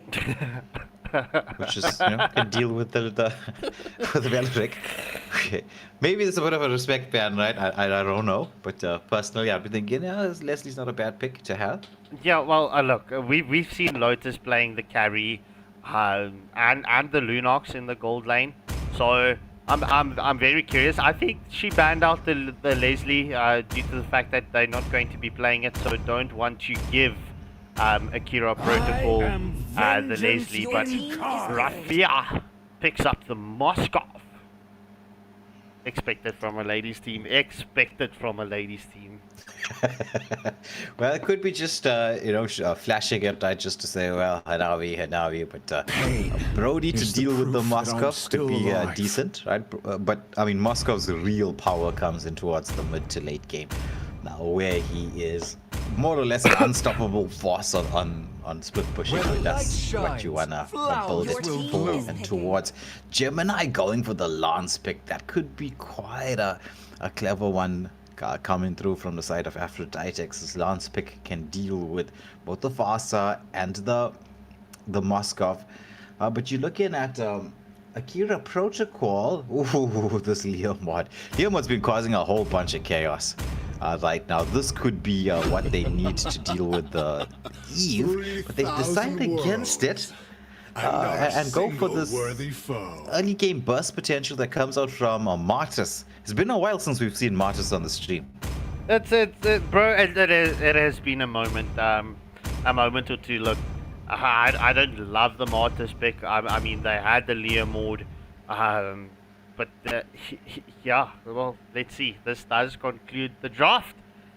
Which is, can deal with the with the Belleric. Okay. Maybe it's a bit of a respect ban, right? I don't know. But personally, I'd be thinking, Leslie's not a bad pick to have. Yeah, well, look, we've seen Lotus playing the carry and the Lunox in the gold lane. So I'm very curious. I think she banned out the Leslie due to the fact that they're not going to be playing it, so don't want to give Akira Protocol the Leslie, but Rafia picks up the Moskov. Expected from a ladies team. Expected from a ladies team. Well, it could be just flashing it just to say, well, Hanavi, but Brody to deal with the Moskov could be decent, right? But I mean, Moskov's real power comes in towards the mid to late game. Now, where he is more or less an unstoppable force on split pushing. That's what you wanna build it for. And towards Gemini going for the Lance pick, that could be quite a clever one coming through from the side of Aphroditex. Lance pick can deal with both the Farsa and the Moskov. But you're looking at Akira Protocol. Ooh, this Leomod. Leomod's been causing a whole bunch of chaos. Right now, this could be what they need to deal with the Eve, but they've decided against it and go for this early game burst potential that comes out from Martis. It's been a while since we've seen Martis on the stream. That's it, bro. It has been a moment or two. Look, I don't love the Martis pick. I mean, they had the Leomord. But yeah, well, let's see. This does conclude the draft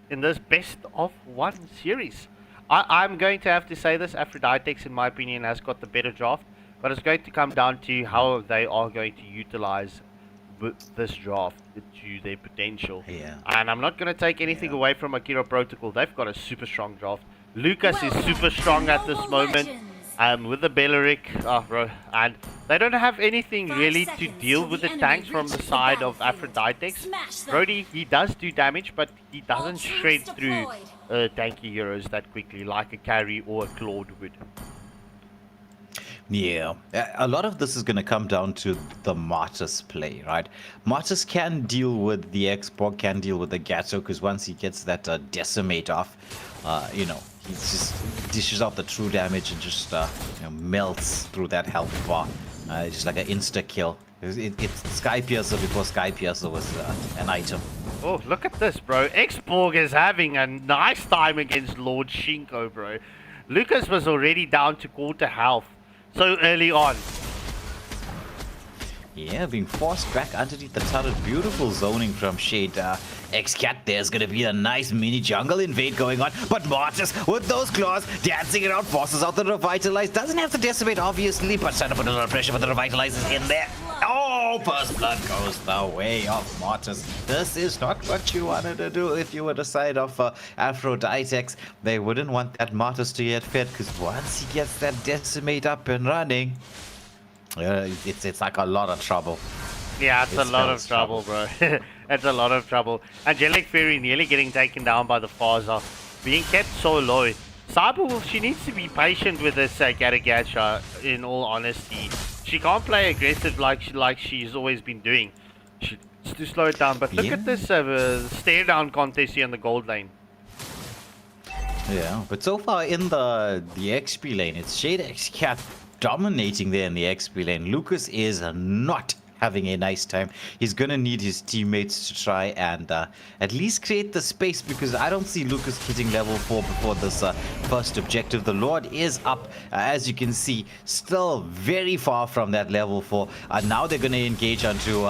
in this best of one series. I'm going to have to say this. Aphroditex, in my opinion, has got the better draft. But it's going to come down to how they are going to utilize this draft to their potential. Yeah. And I'm not going to take anything away from Akira Protocol. They've got a super strong draft. Lucas is super strong at this moment. With the Belleric, and they don't have anything really to deal with the tanks from the side of Aphroditex. Brody, he does do damage, but he doesn't shred through tanky heroes that quickly, like a carry or a Claude would. Yeah, a lot of this is going to come down to the Martis play, right? Martis can deal with the X-Borg, can deal with the Gatto, because once he gets that Decimate off, he just dishes out the true damage and just melts through that health bar. It's just like an insta-kill. It's Sky Piercer before Sky Piercer was an item. Oh, look at this, bro. X-Borg is having a nice time against Lord Shinko, bro. Lucas was already down to quarter health so early on. Yeah, being forced back underneath the turret. Beautiful zoning from Shade. X-Cat, there's gonna be a nice mini jungle invade going on. But Martis, with those claws, dancing around, forces out the Revitalize. Doesn't have to decimate, obviously, but trying to put a little pressure for the Revitalizers in there. Oh, Burst Blood goes the way of Martis. This is not what you wanted to do if you were the side of Aphroditex. They wouldn't want that Martis to get fed, because once he gets that decimate up and running, it's like a lot of trouble. Yeah, it's a lot of trouble, bro. It's a lot of trouble. Angelic Fairy nearly getting taken down by the Farsa, being kept so low. Cyber, she needs to be patient with this Garagacha, in all honesty. She can't play aggressive like she's always been doing. She needs to slow it down. But look at this stare down contest here in the gold lane. Yeah, but so far in the XP lane, it's Shade X-Cat dominating there in the XP lane. Lucas is not having a nice time. He's gonna need his teammates to try and at least create the space, because I don't see Lucas hitting level 4 before this first objective. The Lord is up, as you can see, still very far from that level 4. Now they're gonna engage onto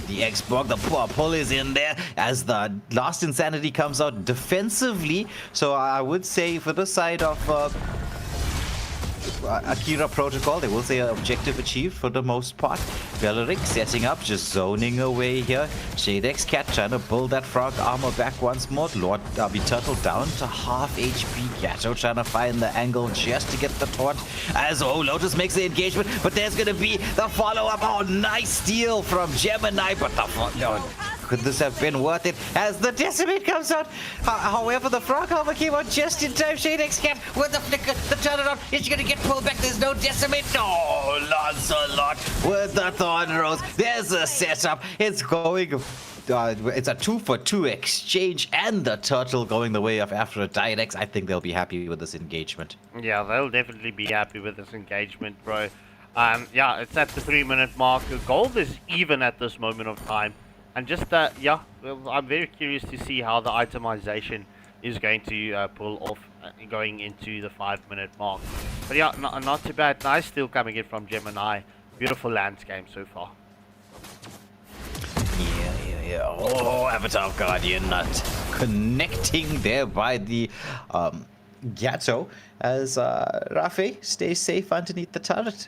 the X-Borg. The poor pull is in there as the last Insanity comes out defensively. So I would say for the side of Akira Protocol. They will say objective achieved for the most part. Beleric setting up, just zoning away here. Shadex Cat trying to pull that frog armor back once more. Lord Turtle down to half HP. Gato trying to find the angle just to get the taunt. As Lotus makes the engagement, but there's going to be the follow-up. Oh, nice steal from Gemini, but the could this have been worth it as the Decimate comes out? However, the frog armor came out just in time. Shadex Cat with the flicker, the turnaround. Is going to get pulled back. There's no Decimate. No, Lancelot with the Thorn Rose. There's a setup. It's going. It's a 2-for-2 exchange, and the turtle going the way of Aphroditex. I think they'll be happy with this engagement. Yeah, they'll definitely be happy with this engagement, bro. Yeah, it's at the 3-minute mark. Gold is even at this moment of time. And just, yeah, well, I'm very curious to see how the itemization is going to pull off going into the 5-minute mark. But yeah, not too bad. Nice steal coming in from Gemini. Beautiful landscape so far. Yeah. Oh, Avatar of Guardian not connecting there by the Gato as Rafe stays safe underneath the turret.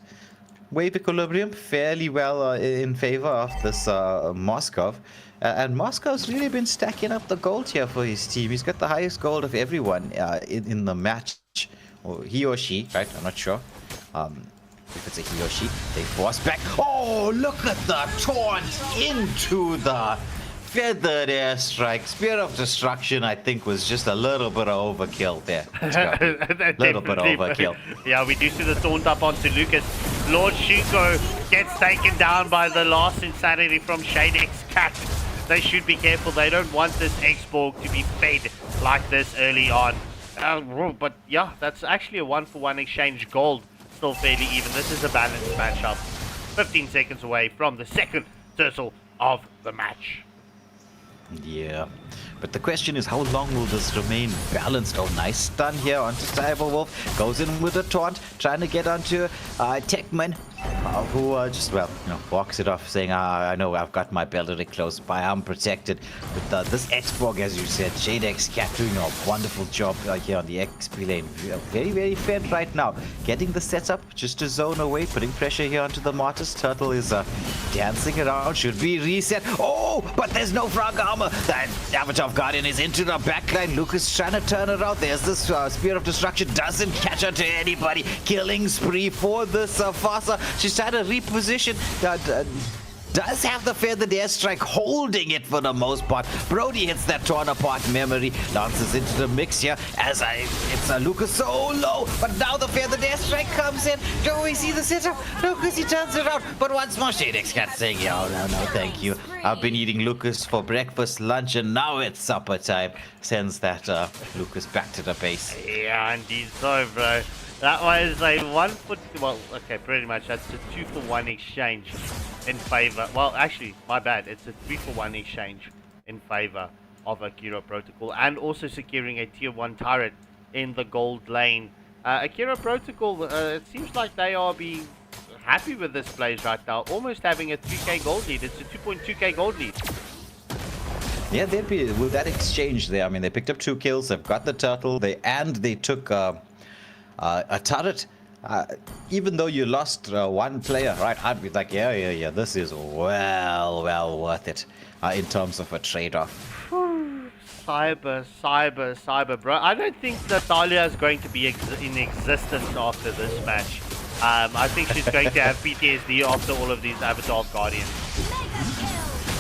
Wave equilibrium fairly well in favor of this Moskov. And Moskov's really been stacking up the gold here for his team. He's got the highest gold of everyone in the match. Or he or she, right? I'm not sure. If it's a he or she, they force back. Oh, look at the taunt into the feathered airstrike. Spear of Destruction, I think, was just a little bit of overkill there. A little bit of overkill. Yeah, we do see the taunt up onto Lucas. Lord Shinko gets taken down by the last insanity from Shadex Cat. They should be careful. They don't want this X-Borg to be fed like this early on. But yeah, that's actually a 1-for-1 exchange. Gold still fairly even. This is a balanced matchup. 15 seconds away from the second turtle of the match. Yeah, but the question is, how long will this remain balanced? Oh, nice stun here onto Cyberwolf. Goes in with a taunt, trying to get onto Techman, who just, well, you know, walks it off, saying, I know I've got my Beleric close by, I'm protected. But this X-Borg, as you said, Shadex Cat doing a wonderful job here on the XP lane. Very, very fed right now. Getting the setup just to zone away, putting pressure here onto the Martyrs. Turtle is dancing around, should be reset. Oh, but there's no frog armor. That Avatar of Guardian is into the backline. Lucas trying to turn it out. There's this Spear of Destruction. Doesn't catch her to anybody. Killing spree for this Fasa. She's trying to reposition. Does have the feathered airstrike, holding it for the most part. Brody hits that torn apart memory, lances into the mix here as it's a Lucas so low, but now the feathered airstrike comes in. Do we see the setup? Lucas, he turns it out, but once more Shadex Cat saying, oh, no, thank you. I've been eating Lucas for breakfast, lunch, and now it's supper time. Sends that Lucas back to the base. Yeah, indeed so, bro. That was a 1-for-2, well, okay, pretty much. That's a 2-for-1 exchange in favor. Well, actually, my bad. It's a 3-for-1 exchange in favor of Akira Protocol, and also securing a tier 1 turret in the gold lane. Akira Protocol, it seems like they are being happy with this plays right now, almost having a 3k gold lead. It's a 2.2k gold lead. Yeah, they'd be with that exchange there. I mean, they picked up 2 kills. They've got the turtle. They took a turret. Even though you lost one player, right? I'd be like, yeah, this is well worth it in terms of a trade-off. Cyber, bro. I don't think that Talia is going to be in existence after this match. I think she's going to have PTSD after all of these Avatar of Guardians.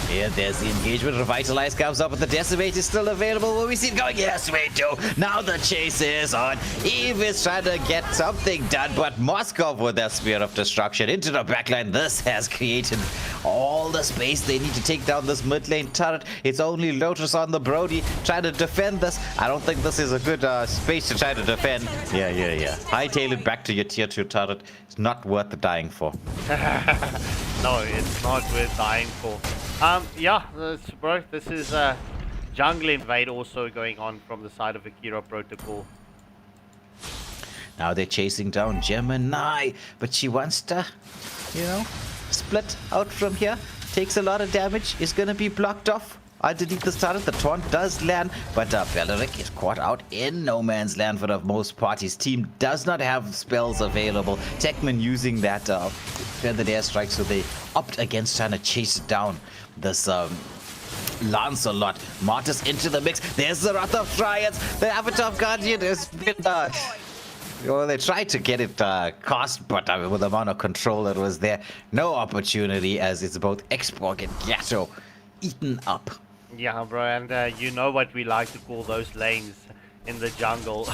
Here, there's the engagement. Revitalize comes up, but the Decimate is still available. Will we see it going? Yes, we do. Now the chase is on. Eve is trying to get something done, but Moskov with their Spear of Destruction into the backline. This has created all the space they need to take down this mid lane turret. It's only Lotus on the Brody trying to defend this. I don't think this is a good space to try to defend. Yeah. Hightail it back to your tier 2 turret. It's not worth the dying for. No, it's not worth dying for. Yeah, bro, this is jungle invade also going on from the side of Akira Protocol. Now they're chasing down Gemini, but she wants to, split out from here. Takes a lot of damage, is going to be blocked off. underneath the turret. The taunt does land, but Beleric is caught out in no man's land for the most part. His team does not have spells available. Techman using that feathered airstrike, so they opt against trying to chase down this Lancelot. Martyrs into the mix. There's the Wrath of Triads. The Avatar Guardian has been well, they tried to get it cast, but with the amount of control that was there, no opportunity, as it's both Xborg and Gatto eaten up. Yeah, bro, and you know what we like to call those lanes in the jungle.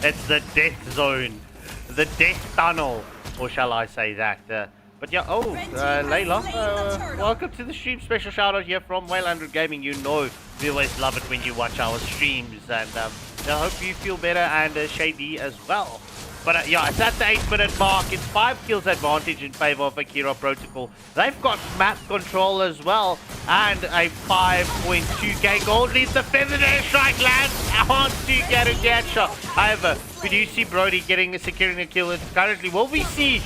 It's the death zone, the death tunnel, or shall I say that? But yeah, Layla, welcome to the stream. Special shout out here from Waylander Gaming. You know we always love it when you watch our streams, and I hope you feel better, and Shady as well. But yeah, it's at the 8-minute mark. It's 5 kills advantage in favor of Akira Protocol. They've got map control as well, and a 5.2k gold lead. The feathered airstrike lands onto Gadget. However, we do see Brody securing a kill. It's currently, will we see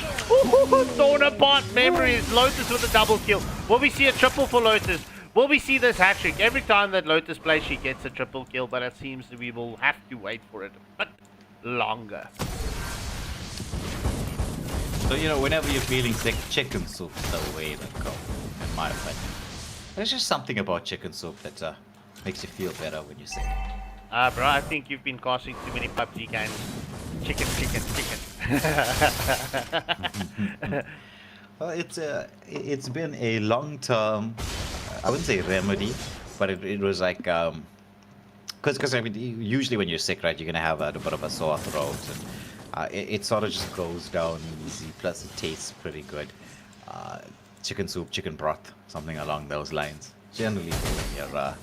torn apart memories? Lotus with a double kill. Will we see a triple for Lotus? Will we see this hat-trick? Every time that Lotus plays, she gets a triple kill, but it seems that we will have to wait for it a bit longer. So, you know, whenever you're feeling sick, chicken soup is the way to go, in my opinion. There's just something about chicken soup that makes you feel better when you're sick. Bro, I think you've been casting too many PUBG games. Chicken. Well, it's been a long-term, I wouldn't say remedy, but it was like, because I mean, usually when you're sick, right, you're gonna have a bit of a sore throat, and it sort of just goes down easy. Plus, it tastes pretty good. Chicken soup, chicken broth, something along those lines. Generally, when you're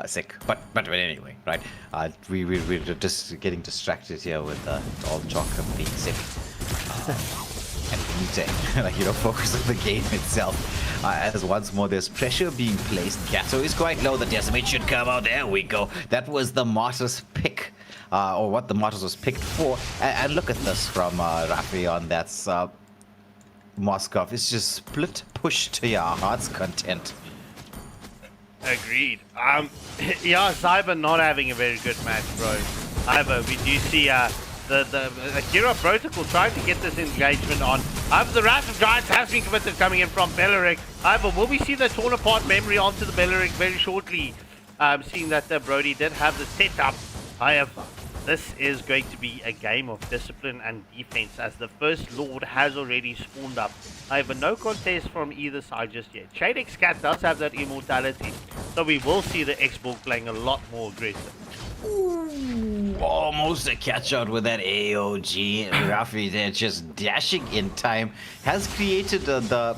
sick, but anyway, right? We're just getting distracted here with all talk of being sick. And we need to, like, you know, focus on the game itself. As once more, there's pressure being placed. Gatto is quite low. The Decimate should come out. There we go. That was the Martyr's pick, or what the Martyrs was picked for. And look at this from Rafi. That's Moskov. It's just split push to your heart's content. Agreed. Yeah, Cyber not having a very good match, bro. However, we do see the Akira Protocol trying to get this engagement on. The Wrath of Giants has been committed coming in from Beleric. However, will we see the torn apart memory onto the Beleric very shortly? Seeing that Brody did have the setup. However, this is going to be a game of discipline and defense, as the First Lord has already spawned up. However, no contest from either side just yet. Shadex Cat does have that immortality, so we will see the Xborg playing a lot more aggressive. Ooh, almost a catch out with that AOG. Rafi there just dashing in time has created the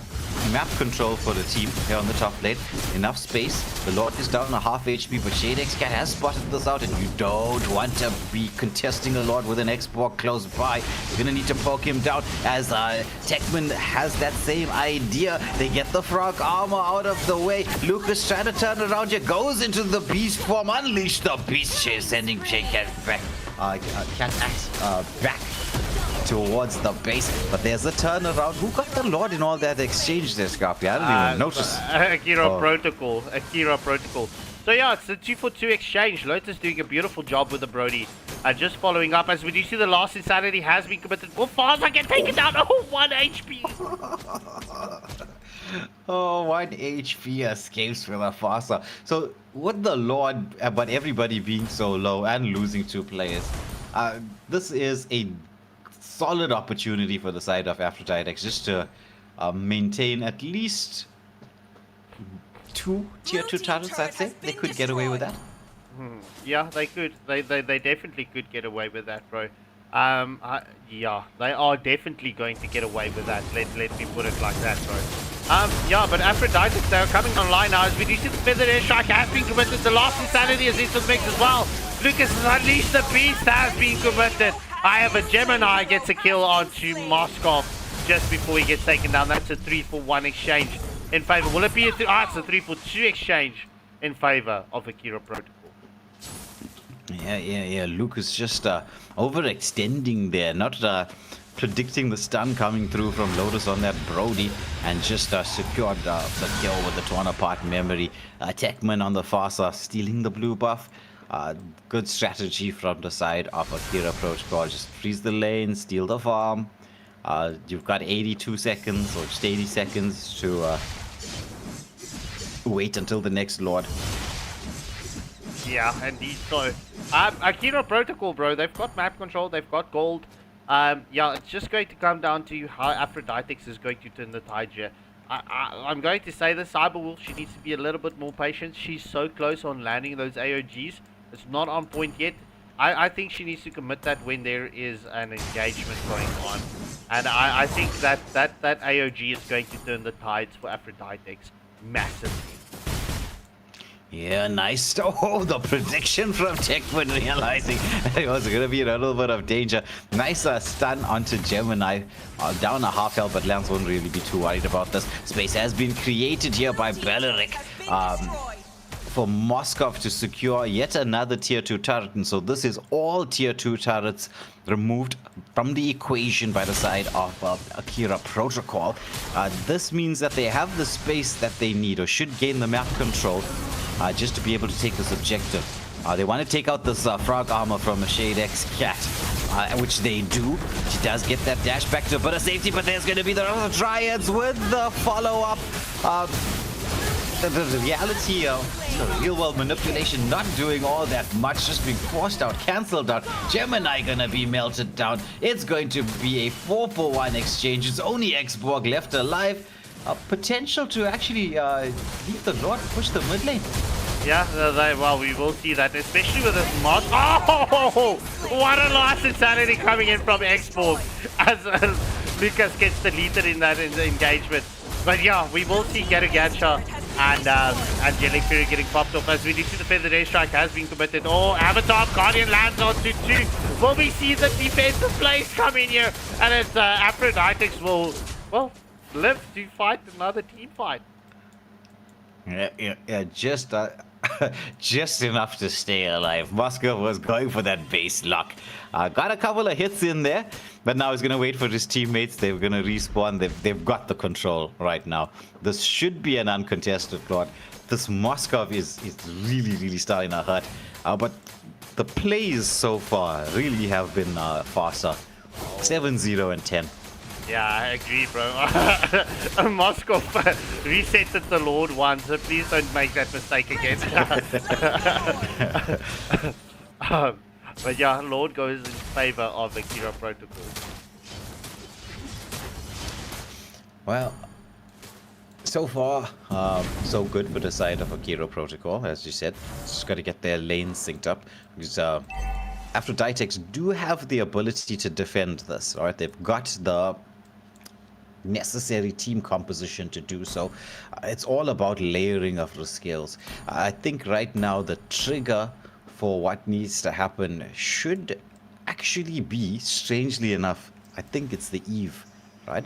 map control for the team here on the top lane. Enough space. The Lord is down a half HP, but Shadex Cat has spotted this out, and you don't want to be contesting a Lord with an Xborg close by. You're gonna need to poke him down, as Techman has that same idea. They get the frog armor out of the way. Lucas trying to turn around here, goes into the beast form. Unleash the beast chase, sending Cat back. Cat Axe back towards the base, but there's a turnaround. Who got the Lord in all that exchange there, Scarpy? I didn't even notice. Akira Protocol. So yeah, it's the 2-for-2 exchange. Lotus doing a beautiful job with the Brody. Just following up, as we do see the last Insanity has been committed. Well, Faza can take it down. Oh, 1 HP. Oh, 1 HP escapes with a Faza. So with the Lord, but everybody being so low and losing 2 players, this is a solid opportunity for the side of Aphrodite just to maintain at least 2 tier 2 turrets. I'd say they could get away with that. Yeah, they could. They definitely could get away with that, bro. Yeah, they are definitely going to get away with that. Let me put it like that, bro. Yeah, but Aphrodite, they're coming online now. As we do see the feathered airstrike has been committed. The last Insanity is into the mix as well. Lucas has unleashed the beast, has been committed. I have a Gemini gets a kill onto Moskov just before he gets taken down. That's a 3-for-1 exchange in favor. Will it be it's a 3-for-2 exchange in favor of Akira Protocol. Yeah. Lucas just overextending there, not predicting the stun coming through from Lotus on that Brody, and just secured the kill with the torn apart memory. Techman on the far side stealing the blue buff. Good strategy from the side of Akira Protocol. Just freeze the lane, steal the farm. You've got 82 seconds or just 80 seconds to wait until the next Lord. Yeah, indeed. So, Akira Protocol, bro, they've got map control, they've got gold. Yeah, it's just going to come down to how Aphroditex is going to turn the tide here. I'm going to say this, Cyberwolf, she needs to be a little bit more patient. She's so close on landing those AOGs. It's not on point yet. I think she needs to commit that when there is an engagement going on. And I think that AOG is going to turn the tides for Aphroditex massively. Yeah, nice. Oh, the prediction from Techman, realizing it was going to be a little bit of danger. Nice stun onto Gemini. Down a half health, but Lance won't really be too worried about this. Space has been created here by Beleric for Moskov to secure yet another tier 2 turret. And so this is all tier 2 turrets removed from the equation by the side of Akira Protocol. This means that they have the space that they need, or should gain the map control, just to be able to take this objective. They want to take out this frog armor from a Shade X Cat, which they do. She does get that dash back to a bit of safety, but there's going to be the other Dryads with the follow-up. The reality of real-world manipulation not doing all that much, just being forced out, cancelled out. Gemini gonna be melted down. It's going to be a 4-for-1 exchange. It's only X-Borg left alive. Potential to actually leave the Lord, push the mid lane. Yeah, well, we will see that, especially with this mod. Oh, what a last insanity coming in from X-Borg as Lucas gets deleted in that engagement. But yeah, we will see Garagacha and Angelic Fury getting popped off, as we do see the Feathered Airstrike has been committed. Oh, Avatar Guardian lands on 2-2. Will we see the defensive plays come in here? And it's Aphroditex will, well, live to fight another team fight. Yeah, just just enough to stay alive. Moscow was going for that base lock. Got a couple of hits in there, but now he's going to wait for his teammates. They're going to respawn. They've got the control right now. This should be an uncontested Lord. This Moscow is really, really starting to hurt. But the plays so far really have been faster. 7-0 and 10. Yeah, I agree, bro. Moscow resetted the Lord once, so please don't make that mistake again. But yeah, Lord goes in favor of Akira Protocol. Well, so far, so good for the side of Akira Protocol, as you said. Just got to get their lanes synced up. Because Aphroditex do have the ability to defend this, alright? They've got the necessary team composition to do so. It's all about layering of the skills. I think right now the trigger for what needs to happen should actually be, strangely enough, I think it's the Eve, right?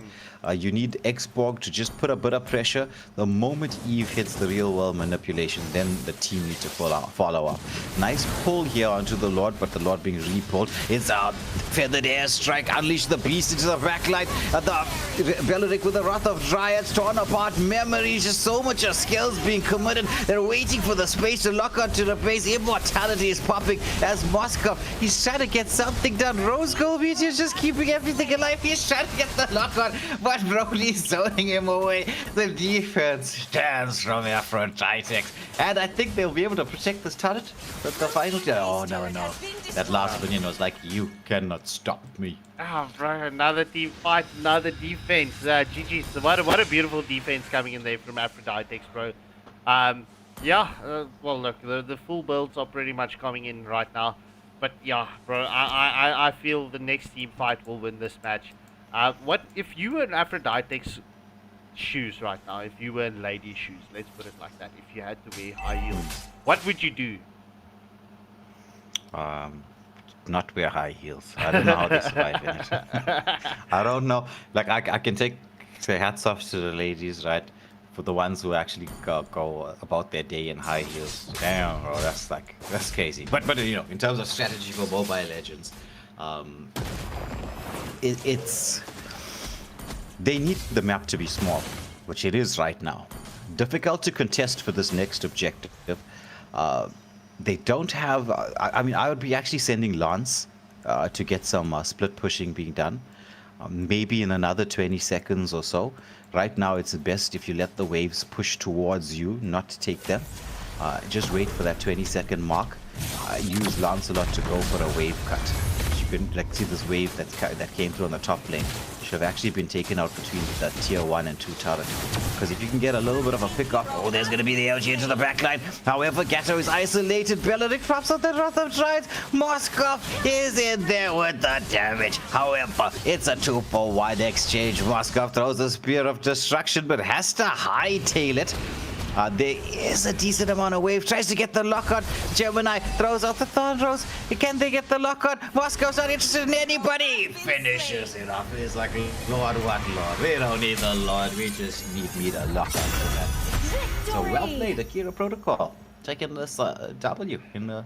You need X-Borg to just put a bit of pressure. The moment Eve hits the real world manipulation, then the team need to follow up. Nice pull here onto the Lord, but the Lord being re-pulled. It's a Feathered Airstrike, unleash the beast into the backline. The Beleric with the Wrath of Dryads, torn apart memories, just so much of skills being committed. They're waiting for the space to lock onto the base. Immortality is popping as Moskov. He's trying to get something done. Rose Gold Meteor is just keeping everything alive. He's trying to get the lock on, but Broly's zoning him away. The defense stands from Aphroditex, and I think they'll be able to protect this turret with the final. Oh no. That last minion was like, you cannot stop me. Oh, bro, another team fight, another defense. GG's. What a beautiful defense coming in there from Aphroditex, bro. Yeah, well, look, the full builds are pretty much coming in right now. But yeah, bro, I feel the next team fight will win this match. What if you were in Aphrodite's shoes right now? If you were in lady shoes, let's put it like that. If you had to wear high heels, what would you do? Not wear high heels. I don't know how they survive in it. I don't know. Like I can take the hats off to the ladies, right? For the ones who actually go about their day in high heels. Damn, bro, that's crazy. But you know, in terms of strategy for Mobile Legends, it's they need the map to be small, which it is right now. Difficult to contest for this next objective. They don't have. I mean, I would be actually sending Lance to get some split pushing being done. Maybe in another 20 seconds or so. Right now, it's best if you let the waves push towards you, not take them. Just wait for that 20-second mark. Use Lancelot to go for a wave cut. You can like see this wave that came through on the top lane. Should have actually been taken out between the tier 1 and 2 turret. Because if you can get a little bit of a pick off, oh, there's going to be the LG into the backline. However, Gatto is isolated. Beleric drops out the Wrath of Giants. Moskov is in there with the damage. However, it's a 2-for-1 exchange. Moskov throws a Spear of Destruction, but has to hightail it. There is a decent amount of wave. Tries to get the lockout. Gemini throws out the Thorn Rose. Can they get the lockout? Moscow's not interested in anybody. Finishes it off. It's like, Lord, what Lord? We don't need the Lord. We just need me to lock out for that. So well played, Akira Protocol. Taking this W in the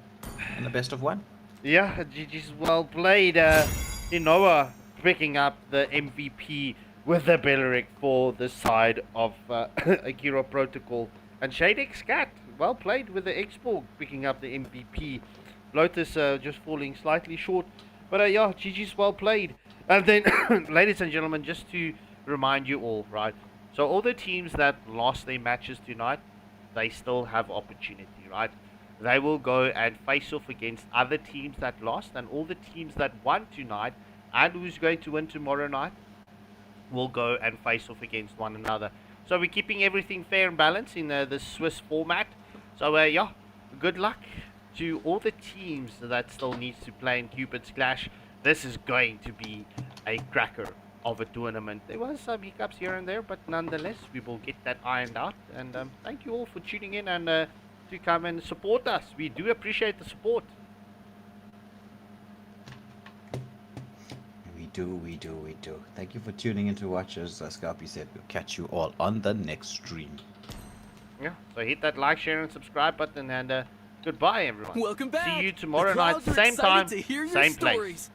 best of 1. Yeah, GG's well played. Inoa picking up the MVP with the Beleric for the side of Akira Protocol. And Shadex Cat, well played with the Xborg picking up the MVP. Lotus just falling slightly short. But yeah, GG's well played. And then, ladies and gentlemen, just to remind you all, right? So all the teams that lost their matches tonight, they still have opportunity, right? They will go and face off against other teams that lost. And all the teams that won tonight, and who's going to win tomorrow night, will go and face off against one another. So we're keeping everything fair and balanced in the Swiss format. So yeah, good luck to all the teams that still needs to play in Cupid's Clash. This is going to be a cracker of a tournament. There was some hiccups here and there, but nonetheless, we will get that ironed out. And thank you all for tuning in and to come and support us. We do appreciate the support. We do. Thank you for tuning in to watch us. As Scarpy said, we'll catch you all on the next stream. Yeah, so hit that like, share, and subscribe button, and goodbye, everyone. Welcome back. See you tomorrow The night, crowds are same excited time, to hear your same stories. place.